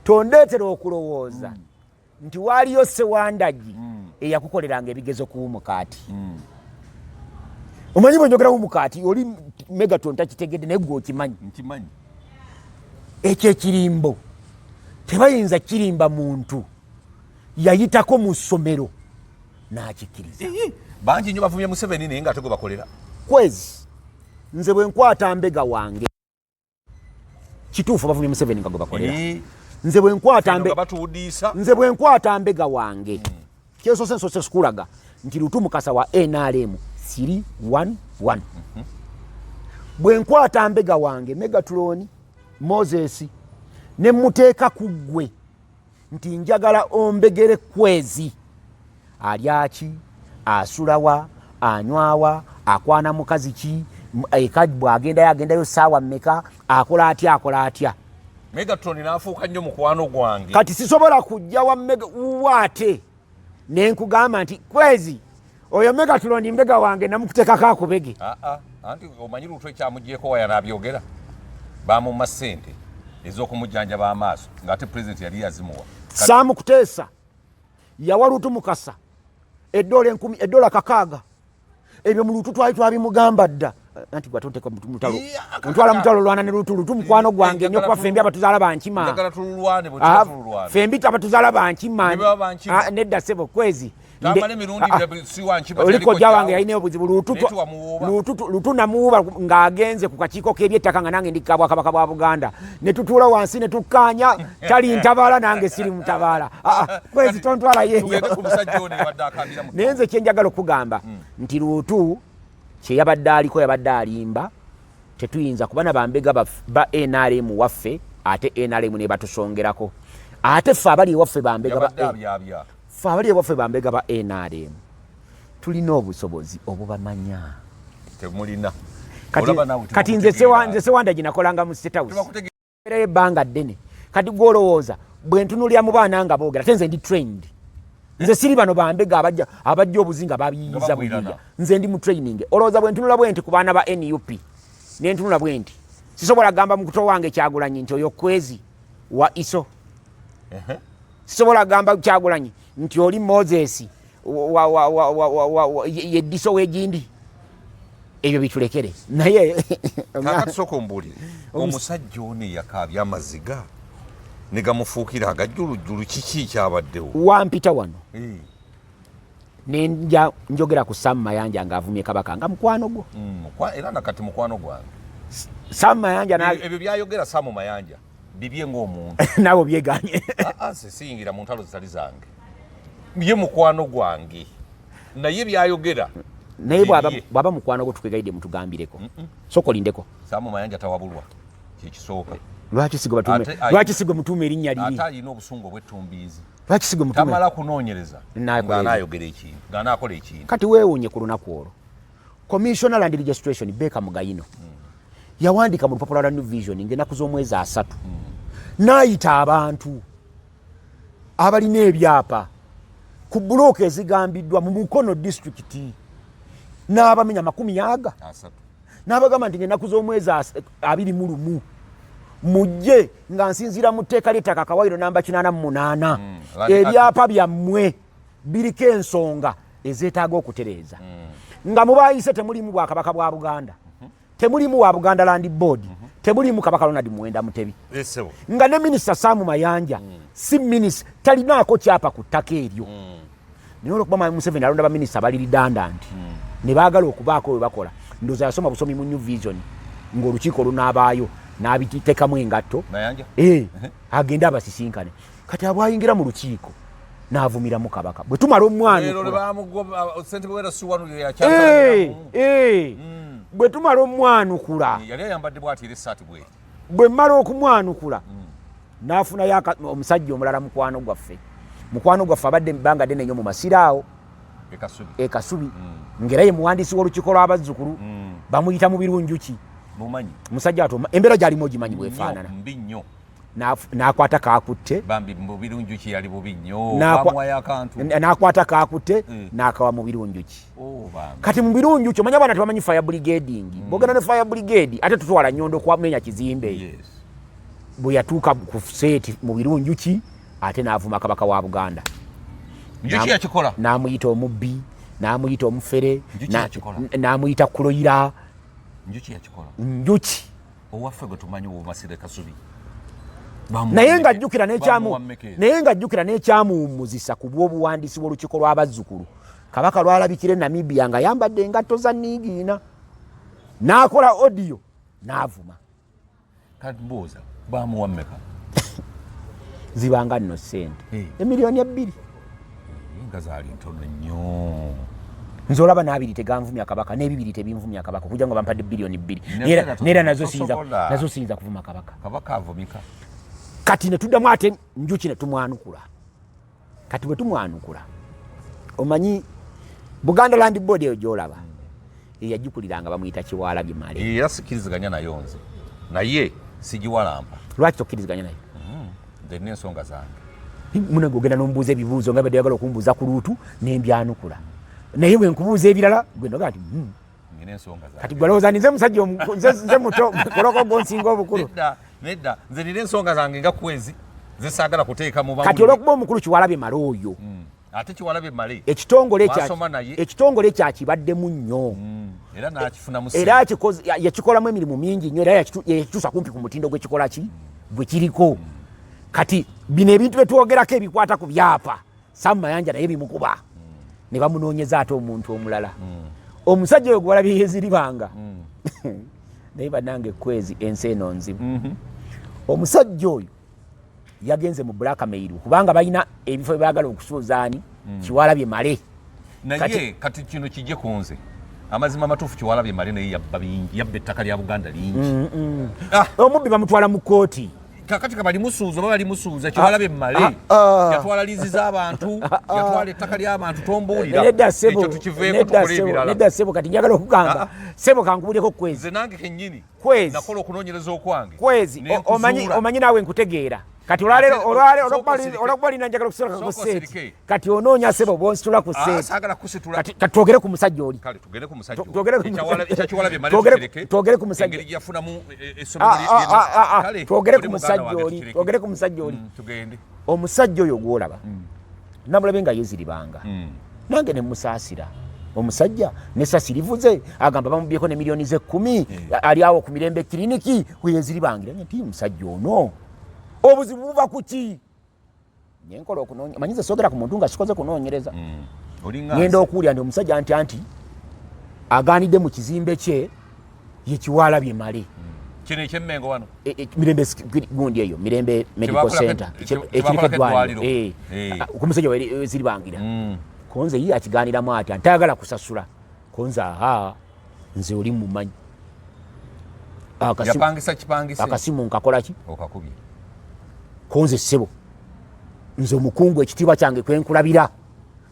tondeetera okulowooza nti waliyo Sewandagi eyakukoleranga ebigezo ku mukaati. Omanyi bwe njogera ku mukaati oli Megaton takitegedde naye gwe okimanyi. Ekyo ekirimbo tebayinza kirimba muntu yayitako mu ssomero n'akikiriza. Bangi nnyo bavumye Museveni naye nga tegwe bakolera. Kwezi nze bwe nkwata mbega wange kituufu bavumye Museveni nga gwe bakolera. Nze bwe nkwata mbega wange kyesose sikulaga nti Luutu Mukasa wa NRM 311. Bwe nkwata mbega wange Megatron Moses ne muteeka ku ggwe nti njagala ombegere Kwezi alyaki asulawa anywawa akwana mukazi ki ekadbu agendayo saawa mmeka akola atya. Megatron n'afuuka nnyo mukwano gwange. Kati sisobola kujja waate ne nkugamba nti Kwezi oyo Megatron mbega wange namukuteekako akubege. Anti omanyi Luutu ekyamugyeko waya n'abyogera bamumma ssente ez'okumujjanjaba amaaso ng'ate president yali yazimuwa. Saamukuteesa yawa Luutu Mukasa $10 kakaaga. Ebyo mu Luutu twali twabimugamba dda. Anti gwatonteka mutalo. Ntwala mutalo lwana ne Luutu mukwano gwange nnyo kuba fembi abatuzaala bankima. Njagala tululwane bwe tululwane. Fembi abatuzaala bankima. Nedda sebo Kwezi. Tambale mirundi siwa nchiba oliko jawange yalina obuzibu Luutu namuuba ng'agenze ku kakiiko k'ebyettaka nga nange ndi Kabaka bwa Buganda ne tutuula wansi ne tukkaanya tali ntabaala nange siri mutabaala. Kwezi tontwala yeyo. Naye nze kye njagala okugamba nti Luutu kye yabadde alimba tetuyinza kuba na bambega ba NRM waffe ate NRM ne batusongerako ate ffe abali ewaffe bambega ba NRM tulina obusobozi obubamanya temulina. Kati nze Sewandagi nakolanga mu State House ebbanga ddene. Kati gwolowooza bwe ntunulira mu baana nga boogera te nze ndi trained. Nze siri bano bambega abajja obuzinga babiyiza buyiya. Nze ndi mu training. Olowooza bwe ntunula bwe nti ku baana ba NUP ne ntunula bwe nti sisobola gamba mukuto wange Kyagulanyi nti oyo Kwezi wa ISO. Sisobola gamba Kyagulanyi nti oli Moses yeddiso w'egindi. Ebyo bitulekere naye kakasoko mbulire omusajja ono yakaabya amaziga ne gamufuukira agajjulujjulu kiki kyabaddewo wampita wano nenja njogera ku Sam Mayanja ng'avumye Kabaka nga mukwano gwo era nakati mukwano gwange Sam Mayanja ebyo byayogera Sam Mayanja bibye ng'omuntu nabo byeganye siyingira mu ntalo zitali zange ye mukwano gwange naye byayogera naye bwaba mukwano gwo tukegaidde mutugambireko sokolindeko Sam Mayanja tawabulwa kyekisooka lwaki sigwe mutuuma erinnya liri ate alina obusungu obw'ettumbiizi lwaki sigwe mutuuma tamala kunoonyereza ng'anaayogera ekintu ng'anaakola ekintu kati weewuunye ku lunaku olwo Commissioner Land Registration Beka Mugayino yawandiika mu Lupapula lwa New Vision ng'ennaku z'omwezi 3 n'ayita abantu abalina ebyapa ku bulooka ezigambiddwa mu Mukono district n'abamenya 30 n'abagamba nti ng'ennaku z'omwezi 21 mujje nga nsinzira mu tteeka ly'ettaka Kawairo namba 88 ebyapa byammwe biriko ensonga ezeetaaga okutereeza nga mubayise temulimu Bwakabaka bwa Buganda temulimu wa Buganda Land Board temulimu Kabaka Ronald Muwenda Mutebi nga ne Minisita Sam Mayanja si minisita talinaako kyapa ku ttaka eryo naye olwokuba Museveni alonda baminisita bali redundant ne baagala okubaako we bakola ndoza yasoma busomi mu New Vision ng'olukiiko lunabaayo n'abitekamu engatto agenda abasisinkane kati abwayingira mu lukiiko n'avumiramu kabaka bwe tumala bwe tumala omwanukula bwe mmala okumwanukula n'afunayo omusajja omulala mukwano gwaffe abadde ebbanga ddene nnyo mu masiraawo ekasubi ngera ye muwandiisi w'olukiiko lw'abazzukulu bamuyita mu birunjuki musajja ato embeera gy'alimu ogimanyi bwefaanana n'akwata kakutte n'akwata kakutte n'akawa mu birunjuki kati mu birunjuki omanya abaana tebamanyi fire brigading bogenda ne fire brigade ate tutwala nnyondo kwamenya kizimbe bwe yatuuka ku seeti mu birunjuki ate n'avuma kabaka wa Buganda n'amuyita omubbi n'amuyita omufere n'amuyita kuloyira njuki owaffe gwe tumanyi obumasire kasubi naye ng'ajjukira n'ekyamuwummuzisa ku bw'obuwandiisi bw'olukiiko lw'abazzukulu kabaka lwalabikira Namibia nga yambadde engatto za niigiina n'akola odiyo n'avuma kati mbuuza bamuwa mmeka zibanga nno ssente emiliyoni 2 nga zaali ntono nnyo nze olaba n'abiri teganvumya kabaka n'ebibiri tebinvumya kabaka kugira ngo bampadde biliyoni 2 neera nazo siyinza kuvuma kabaka avumika kati ne tuddamu ate njuki ne tumwanukula kati bwe tumwanukula omanyi Buganda Land Board eyo gy'olaba eyagikuliranga bamuyita Kyewalabye Male era sikkiriziganya nayo nze naye sigiwalampa lwaki tokkiriziganya nayo nze n'ensonga zange muna gogenda n'ombuuza ebibuuzo nga badde yagala okumbuuza ku luutu n'embyanukula naye bwe nkubuuza ebirala gwe noga nti kati gwe lowooza nze musajja nze muto koloko gonsinga obukulu nedda nze nina ensonga zange nga kwezi zisaagala kuteeka mu kati olw'okuba omukulu Kyewalabye Male oyo ate Kyewalabye Male ekitongole kyakibaddemu nnyo era n'akifunamu era yakikolamu emirimu mingi nnyo era yakituusa kumpi ku mutindo gw'ekikola ki bwe kiriko kati bino ebintu byetwogerako ebikwata ku byapa Sam Mayanja naye bimukuba ne bamunoonyeza ate omuntu omulala omusajja oyo gwalabye yeziribanga naye bannange kwezi ensi eno nzibu omusajja oyo yagenze mu blackmail kubanga balina ebifo byebagala okusuuzaani Kyewalabye Male naye kati kino kijje ku nze amazima matuufu Kyewalabye Male naye yabba ettaka lya Buganda lingi omubbi bamutwala mu kooti kakati kabali musuuza oba bali musuuza Kyewalabye Male yatwala liizi z'abantu yatwala ettaka ly'abantu tombuulira ekyo tukiveeko tukole ebirala nedda ssebo kati njagala okugamba ssebo kankubuuleko kwezi nze nange kennyini kwezi nakola okunoonyereza okwange kwezi omanyi naawe nkutegeera kati olwakuba lina njagala kusitula ku seeti kati onoonya ssebo bonsitula ku seeti kati twogere ku musajja oli twogere ku musajja oli omusajja oyo gwolaba namulabe nga yeziribanga nange ne musaasira omusajja nesasi livuze agamba bamubyeko ne miliyoni ze 10 ali awo ku mirembe kiriniki weyeziribangira nti musajja ono obuzibu buva kuki nyenkola okunoonya manyize sogera ku muntu nga sikoze kunoonyereza ngenda okuwulira nti omusajja anti aganidde mu kizimbe kye ye Kyewalabye Male kino ekyemmengo wano mirembe gundi eyo mirembe medical center ekiriko eddwaliro ku musajja weziribangira konze ye akiganiramu ati antayagala kusasula konze nze oli mumanyi akasimu nkakola ki okakubye konze ssebo nze omukungu ekitiibwa kyange kwenkulabira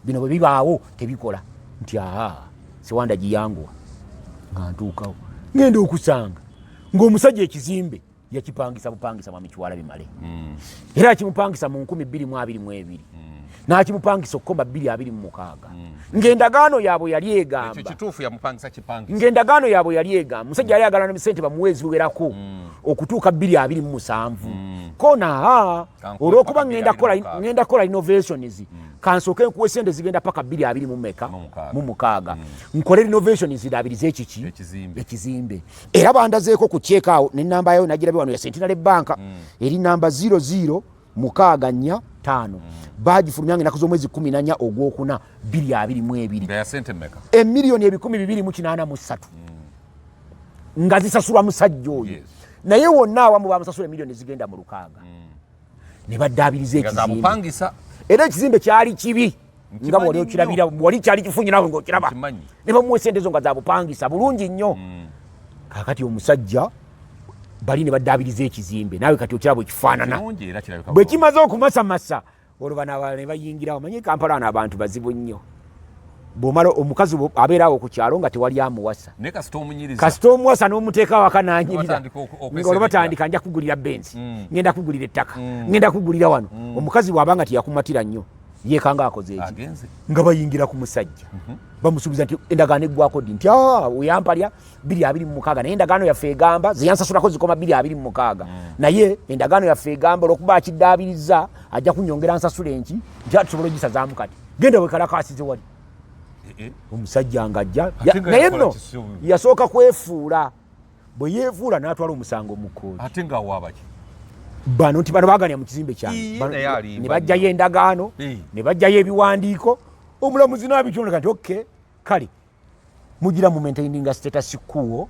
bino bwe bibaawo tebikola nti Sewandagi yanguwa nga ntuukawo ngenda okusanga ng'omusajja ekizimbe yakipangisa bupangisa mwami Kyewalabye Male era akimupangisa mu 2022 n'akimupangisa okukomba 2026 ng'endagaano yaabwe yali egamba ekyo kituufu yamupangisa kipangisa ng'endagaano yaabwe yali egamba musajja yali ayagala n'esente bamuwe eziwerako okutuuka 2027 kona olw'okuba ngenda kola innovations kansooke nkuwa esente zigenda paka 2026 nkole innovations ndabiri z'ekiki ekizimbe era bandazeeko ku check out n'ennamba yayo nagirabe wano ya Centenary Bank eri namba 006445 bagifulumya ennaku z'omwezi 14 ogwokuna 2022 ya sente mmeka emiliyoni 2,283 nga zisasulwa musajja oyo naye wonna awamu bamusasula miliyoni zigenda mu 600 ne baddaabiriza ekizimbe era ekizimbe kyali kibi nga bw'oli okirabira wali kyali kifunye nawe ng'okiraba ne bamuwa esente ezo nga za bupangisa bulungi nnyo kaakati omusajja bali ne baddaabiriza ekizimbe naawe kati okiraba ekifaanana bwe kimaze okumasamasa olwo bano abalala ne bayingirawo manye Kampala wano abantu bazibu nnyo bw'omala omukazi abeerawo ku kyalo nga tewali amuwasa kasita omuwasa n'omuteeka waka nanyirira olwo batandika nja kugulira benzi ngenda kugulira ettaka ngenda kugulira wano omukazi bw'abanga teyakumatira nnyo yeekanga akoze eki nga bayingira ku musajja bamusuubiza nti endagaano eggwako ddi nti weyampalya 226 naye endagaano yaffe egamba zeyansasulako zikoma 226 naye endagaano yaffe egamba olwokuba akiddaabiriza ajja kunyongera nsasula enki nti tusobola ogisazaamu kati genda wekalakaasize wali omusajja ng'ajja naye nno yasooka kwefuula bwe yeefuula n'atwala omusango mu kkooti ate ng'awaabaki bano nti bano baaganya mu kizimbe kyange ne bajjayo endagaano ne bajjayo ebiwandiiko omulamuzi n'abitondeka nti oke kale mugira mu maintaininga status quo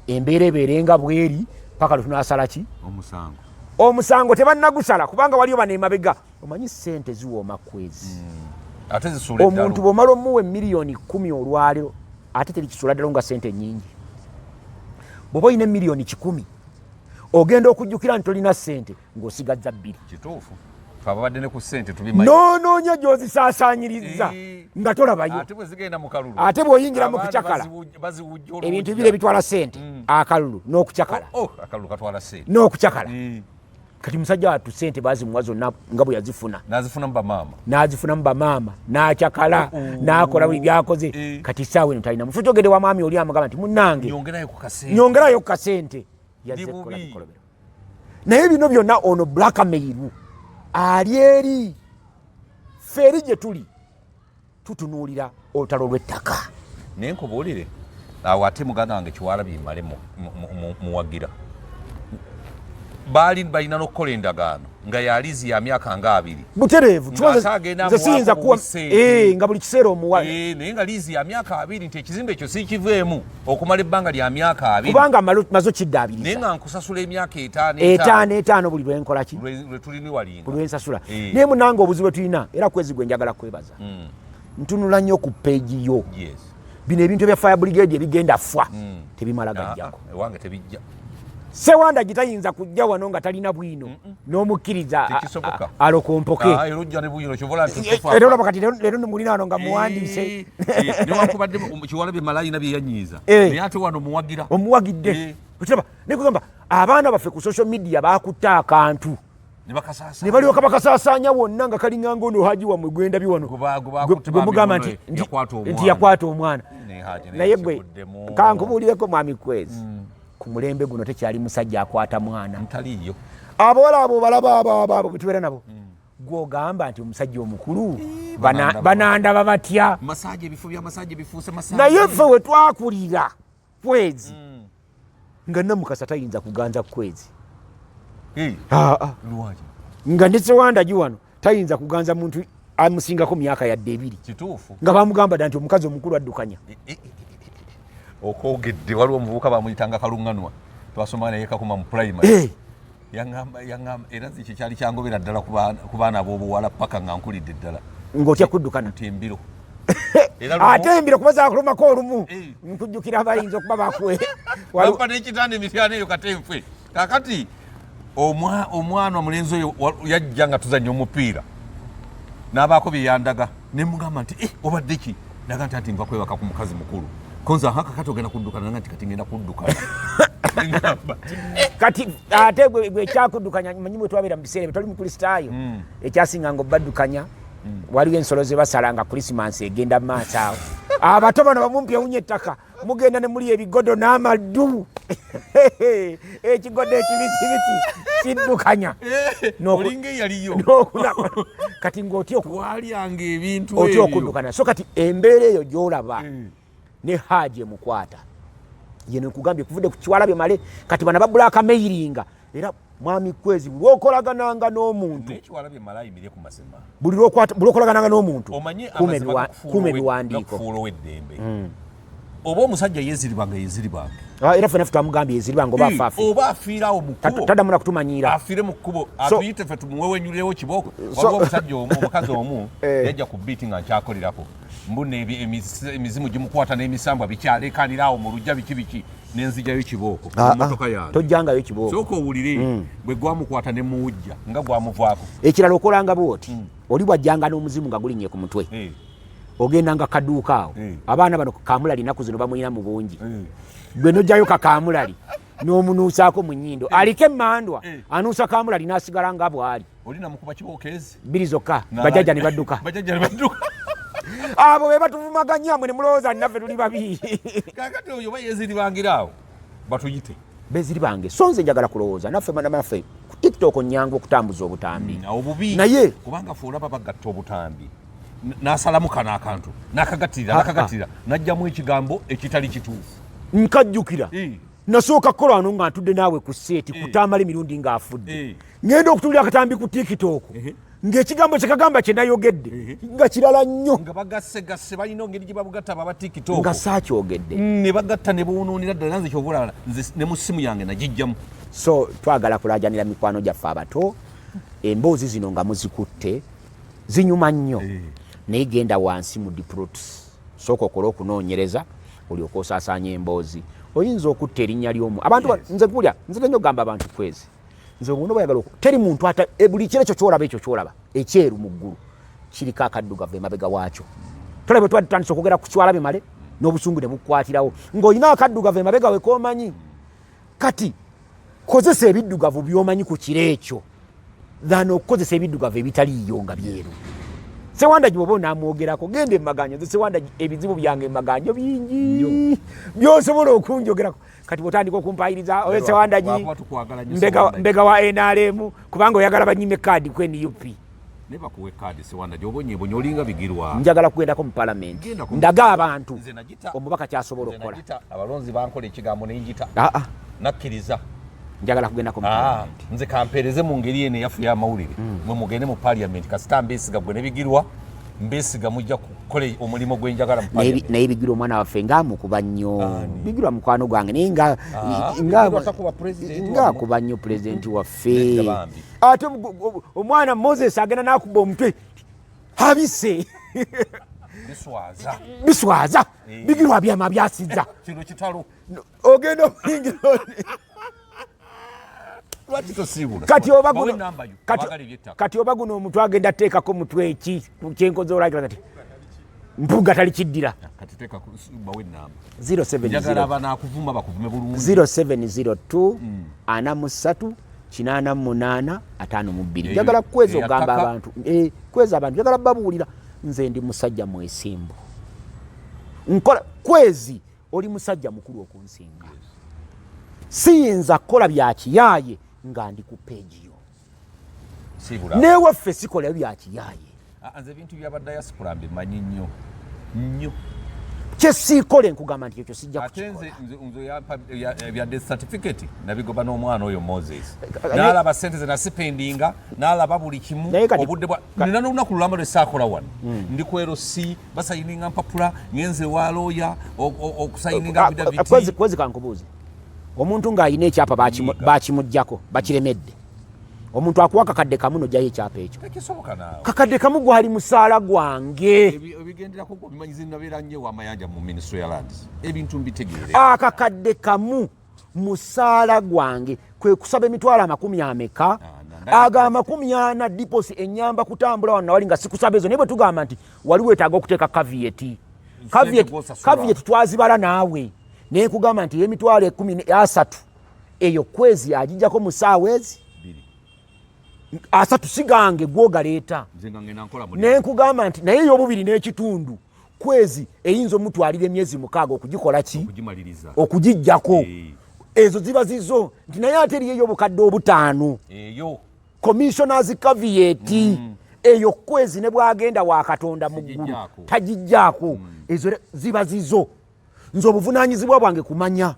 embeera ebeerenga bweri paka lutunasala ki omusango tebannagusala kubanga waliyo bano emabega omanyi ssente ziwooma kwezi omuntu bw'omala omuwa miliyoni 10 olwaliro ate terikisuula ddala nga ssente nnyingi bw'oba olina miliyoni 10 ogenda okujjukira nti tolina ssente ng'osigazza 2 kituufu ababadde ne ku ssente tubimanyi noonoonya gy'ozisaasaanyiriza nga tolabayo ate bw'oyingira mu kucakala ebintu bire bitwala ssente akalulu n'okucakala n'okucakala kati musajja wattu ssente bazimuwa zonna nga bwe yazifuna n'azifuna mu bamaama n'acakala n'akola buli byakoze kati saawa eno talina mufu kyogede wa maami oli amugamba nti munnange nyongerayo ku kasente yazze kukola bikolobero naye bino byonna ono blackmail ali eri ffe eri gye tuli tutunuulira olutalo lw'ettaka naye nkubuulire awo ate muganda wange Kyewalabye mmale muwagira baali balina n'okukola endagaano nga yalizi ya myaka nga 2 butereevu nze siyinza kuwa nga buli kiseera omuwa naye nga lizi ya myaka 2 nti ekizimbe ekyo siikiveemu okumala ebbanga lya myaka 2 kubanga mazo kiddaabiriza naye nga nkusasula emyaka 5 buli lwenkola ki lwe tulini walinga buli lwensasula naye munange obuzibu bwe tulina era kwezi gwe njagala kwebaza ntunula nnyo ku peegi yo bino ebintu ebya fire brigade ebigenda fwa tebimala gajjako ewange tebijja Sewandagi tayinza kujja wano nga talina bwino n'omukkiriza alokompoke era olaba kati leero mulina wano nga muwandiise newankubadde Kyewalabye malayina bye yanyiiza naye ate wano omuwagidde okiraba naye kugamba abaana baffe ku social media bakutte akantu ne balyoka bakasaasaanya wonna nga kalinganga ono haji wamwe gwendabye wano gwe mugamba nti yakwata omwana naye gwe kankubuulireko mwami Kwezi ku mulembe guno tekyali musajja akwata mwana ntaliyo abawala abo balaba abo betubeera nabo gwogamba nti omusajja omukulu banandaba batya naye ffe we twakulira Kwezi nga Namukasa tayinza kuganza Kwezi nga ne Sewandagi wano tayinza kuganza muntu amusingako myaka yadde 2 nga bamugamba dda nti omukazi omukulu addukanya okwogedde waliwo omuvubuka bamuyitanga Kalunganwa twasoma naye kakuma mu primary yangamba era ekyo kyali kyangobera ddala ku baana ab'obuwala paka nga nkulidde ddala ng'otya kuddukana embiro ate embiro kuba zakulumako olumu nkujjukira abayinza okuba bakuwe waliwo n'ekitanda emityano eyo katenfwe kakati omwana omulenzi oyo yajja nga tuzannya omupiira n'abaako bye yandaga ne mugamba nti obadde ki ndaga nti ati nva kwebaka ku mukazi mukulu konza haka kati ogenda kuddukana nga nti kati ngenda kuddukana kati ate gwe kyakuddukanya manyi bwe twabeera mu biseera bye toli mu kristaayo ekyasinga nga obbaddukanya waliwo ensolo ze basala nga krisimansi egenda mu maaso awo abato bano bamumpya wunya ettaka mugenda ne muli ebigodo n'amaddu ekigodo ekibikibiti kiddukanya olinga eyaliyo kati ng'otya walyanga ebintu otya okuddukana so kati embeera eyo gy'olaba ne haji emukwata yeno nkugambye kuvudde ku Kyewalabye male kati bana babulaka mailinga era mwami Kwezi lwokolagananga n'omuntu Kyewalabye male ayimire ku masema buli lwokolagananga n'omuntu omanyi kume biwandiiko fuulo weddembe oba omusajja yeziribanga era ffenna twamugambye yeziribanga oba afiirawo mu kkubo tadamula kutumanyira afiire mu kkubo atuyite ffe tumuwewenyulirewo kibooko waliwo omusajja omukazi omu yajja ku biiti nga nkyakolirako mbuna emizimu gimukwata n'emisambwa bikyalekanira awo mu lujja biki nenzijjayo kibooko mumotoka yange tojjangayo kibooko sooka owulire bwe gwamukwata ne muwujja nga gwamuvaako ekirala okolanga bwoti oli bwajjanga n'omuzimu nga gulinye ku mutwe ogendanga kaduuka awo abaana bano kakamulali ennaku zino bamulina mu bungi gwe nojjayo kakamulali n'omunuusaako mu nnyindo aliko emmandwa anuusa kamulali n'asigala nga bw'ali olinamukuba kibookeezi bbiri zokka bajjajja ne badduka abo be batuvumaganya mwe ne mulowooza nnaffe tuli babi kakati oyo bayeziribangira awo batuyite beziribange so nze njagala kulowooza naffe ku tiktok nnyangu okutambuza obutambi obubi naye kubanga fe olaba bagatta obutambi n'asalamu kano akantu n'akagattira n'ajjamu ekigambo ekitali kituufu nkajjukira nasooka kukola wano nga ntudde naawe ku seeti kutamala emirundi ng'afudde ngenda okutulira akatambi ku tiktok ng'ekigambo kyekagamba kye nayogedde nga kirala nnyo nga bagasse balina engeri gye babugatta baba tiktok nga saakyogedde ne bagatta ne buwunuunira ddala nze kyobulaba nze ne mu ssimu yange nagijjamu so twagala kulaajanira mikwano gyaffe abato emboozi zino nga muzikutte zinyuma nnyo naye genda wansi mu diprots sooka okola okunoonyereza olyoka osaasaanya emboozi oyinza okutta erinnya ly'omu abantu nze kulya nze nnyo ogamba abantu kwezi nze omuntu bwayagala teri muntu buli kiro ekyo kyolaba ekyo kyolaba ekyeru mu ggulu kiriko akaddugavu emabega waakyo tolaba bwe tutandise okwogera ku kywala bimale n'obusungu ne bukwatirawo ng'olina akaddugavu emabega we k'omanyi kati kozesa ebiddugavu by'omanyi ku kiro ekyo dhana okukozesa ebiddugavu ebitaliiyo nga byeru Sewandagi bwoba onaamwogerako genda emaganyo nze Sewandagi ebizibu byange emaganyo bingi by'osobola okunjogerako kati bw'otandika okumpayiriza oyo Sewandagi mbega wa NRM kubanga oyagala banyime kaadi ku NUP ne bakuwe kaadi Sewandagi obonyebonye olinga bigirwa njagala kugendako mu palamenti ndaga abantu omubaka kyasobola okukola abalonzi bankola ekigambo neyinjita nakkiriza njagala kugendako mu palamenti nze kampeereze mu ngeri eno eyafu y'amawulire mwe mugende mu palamenti kasita mbesiga gwe nebigirwa mbesiga mujja kukola omulimu gwenjagala mu palamenti naye bigirwa omwana waffe ngaamukuba nnyo bigirwa mukwano gwange naye ngaakuba nnyo pulezidenti waffe ate omwana Moses agenda n'akuba omutwe abise biswaza bigirwa byama byasizza kino kitalo ogenda okuyingira kati oba guno omuntu agenda ateekako mutwe eki kyenkoze olagira kati Mpuga tali kiddira 0702 83 njagala kweza ogamba abantu kweza abantu njagala babuulira nze ndi musajja mwesimbu nkola kwezi oli musajja mukulu okunsinga siyinza kukola byakiyaaye nga ndi ku peegi yo newaffe sikola byakiyaaye nze ebintu byabadiaspora mbimanyi nnyo kyesiikole nkugamba nti ekyo sijja kukikolnze bya death certificate nabigoba n'omwana oyo Moses n'alaba sente ze nasipendinga n'alaba buli kimu obudde nina n'olunaku lulamba lwesaakola wano ndi ku LC basayininga mpapula ngenze wa looya okusayininga kwezi kankubuuze omuntu ng'alina ekyapa bakimuggyako bakiremedde omuntu akuwa kakadde kamu nojjayo ekyapa ekyo kakadde kamu gwali musaala gwange ebigenderako bimanyize nabeera nnyo w'amayanja mu ministry ya lands ebintu mbitegeere akakadde kamu musaala gwange kwe kusaba emitwalo 40 aga 40 diposi ennyamba kutambula wano nawali nga sikusaba ezo naye bwe tugamba nti wali weetaaga okuteeka caveat twazibala naawe naye kugamba nti emitwalo 13 eyo kwezi agijjako mu ssaawa ezi 3 sigange gwogaleeta naye nkugamba nti naye ey'obubiri n'ekitundu kwezi eyinza omutwalira emyezi 6 okugikola ki okugijjako ezo ziba zizo nti naye ate eriyo ey'obukadde 5 commissioners caveat eyo kwezi ne bwagenda wa Katonda mu ggulu tagijjaako ezo ziba zizo nze obuvunaanyizibwa bwange kumanya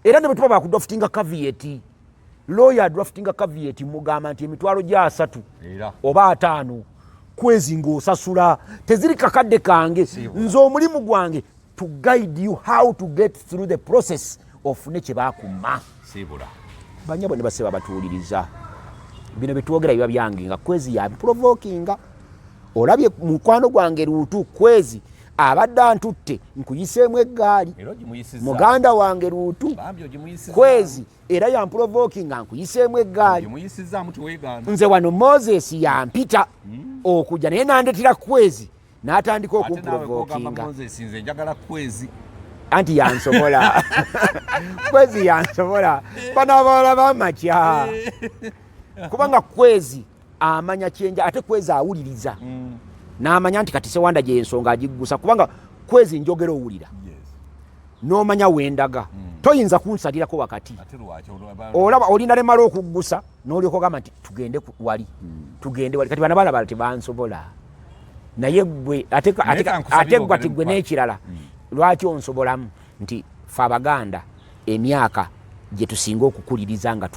era ne bwe tuba bakudraftinga caveat lawyer draftinga caveat mugamba nti emitwalo gya 3 oba 5 kwezi ng'osasula teziri kakadde kange nze omulimu gwange to guide you how to get through the process of ne kyebakuma sibula banyabo ne baseba batuuliriza bino bitwogera biba byange nga Kwezi ya provokinga olabye mukwano gwange Luutu Kwezi abadde antutte nkuyiseemu eggaali muganda wange Luutu Kwezi era yamprovokinga nkuyiseemu eggaali nze wano Moses yampita okujja naye nandetera Kwezi n'atandika okumprovokinga anti yansobola Kwezi yansobola bano abawala bamakya kubanga Kwezi amanya kyenja ate Kwezi awuliriza n'amanya nti kati Sewandagi ensonga agiggusa kubanga Kwezi njogera owulira n'omanya wendaga toyinza kunsalirako wakati olaba olina lemala okuggusa n'olyoka ogamba nti tugende wali kati bana balaba tebansobola naye gwe ate gwe ati gwe n'ekirala lwaki onsobolamu nti fe Abaganda emyaka gye tusinga okukuliriza nga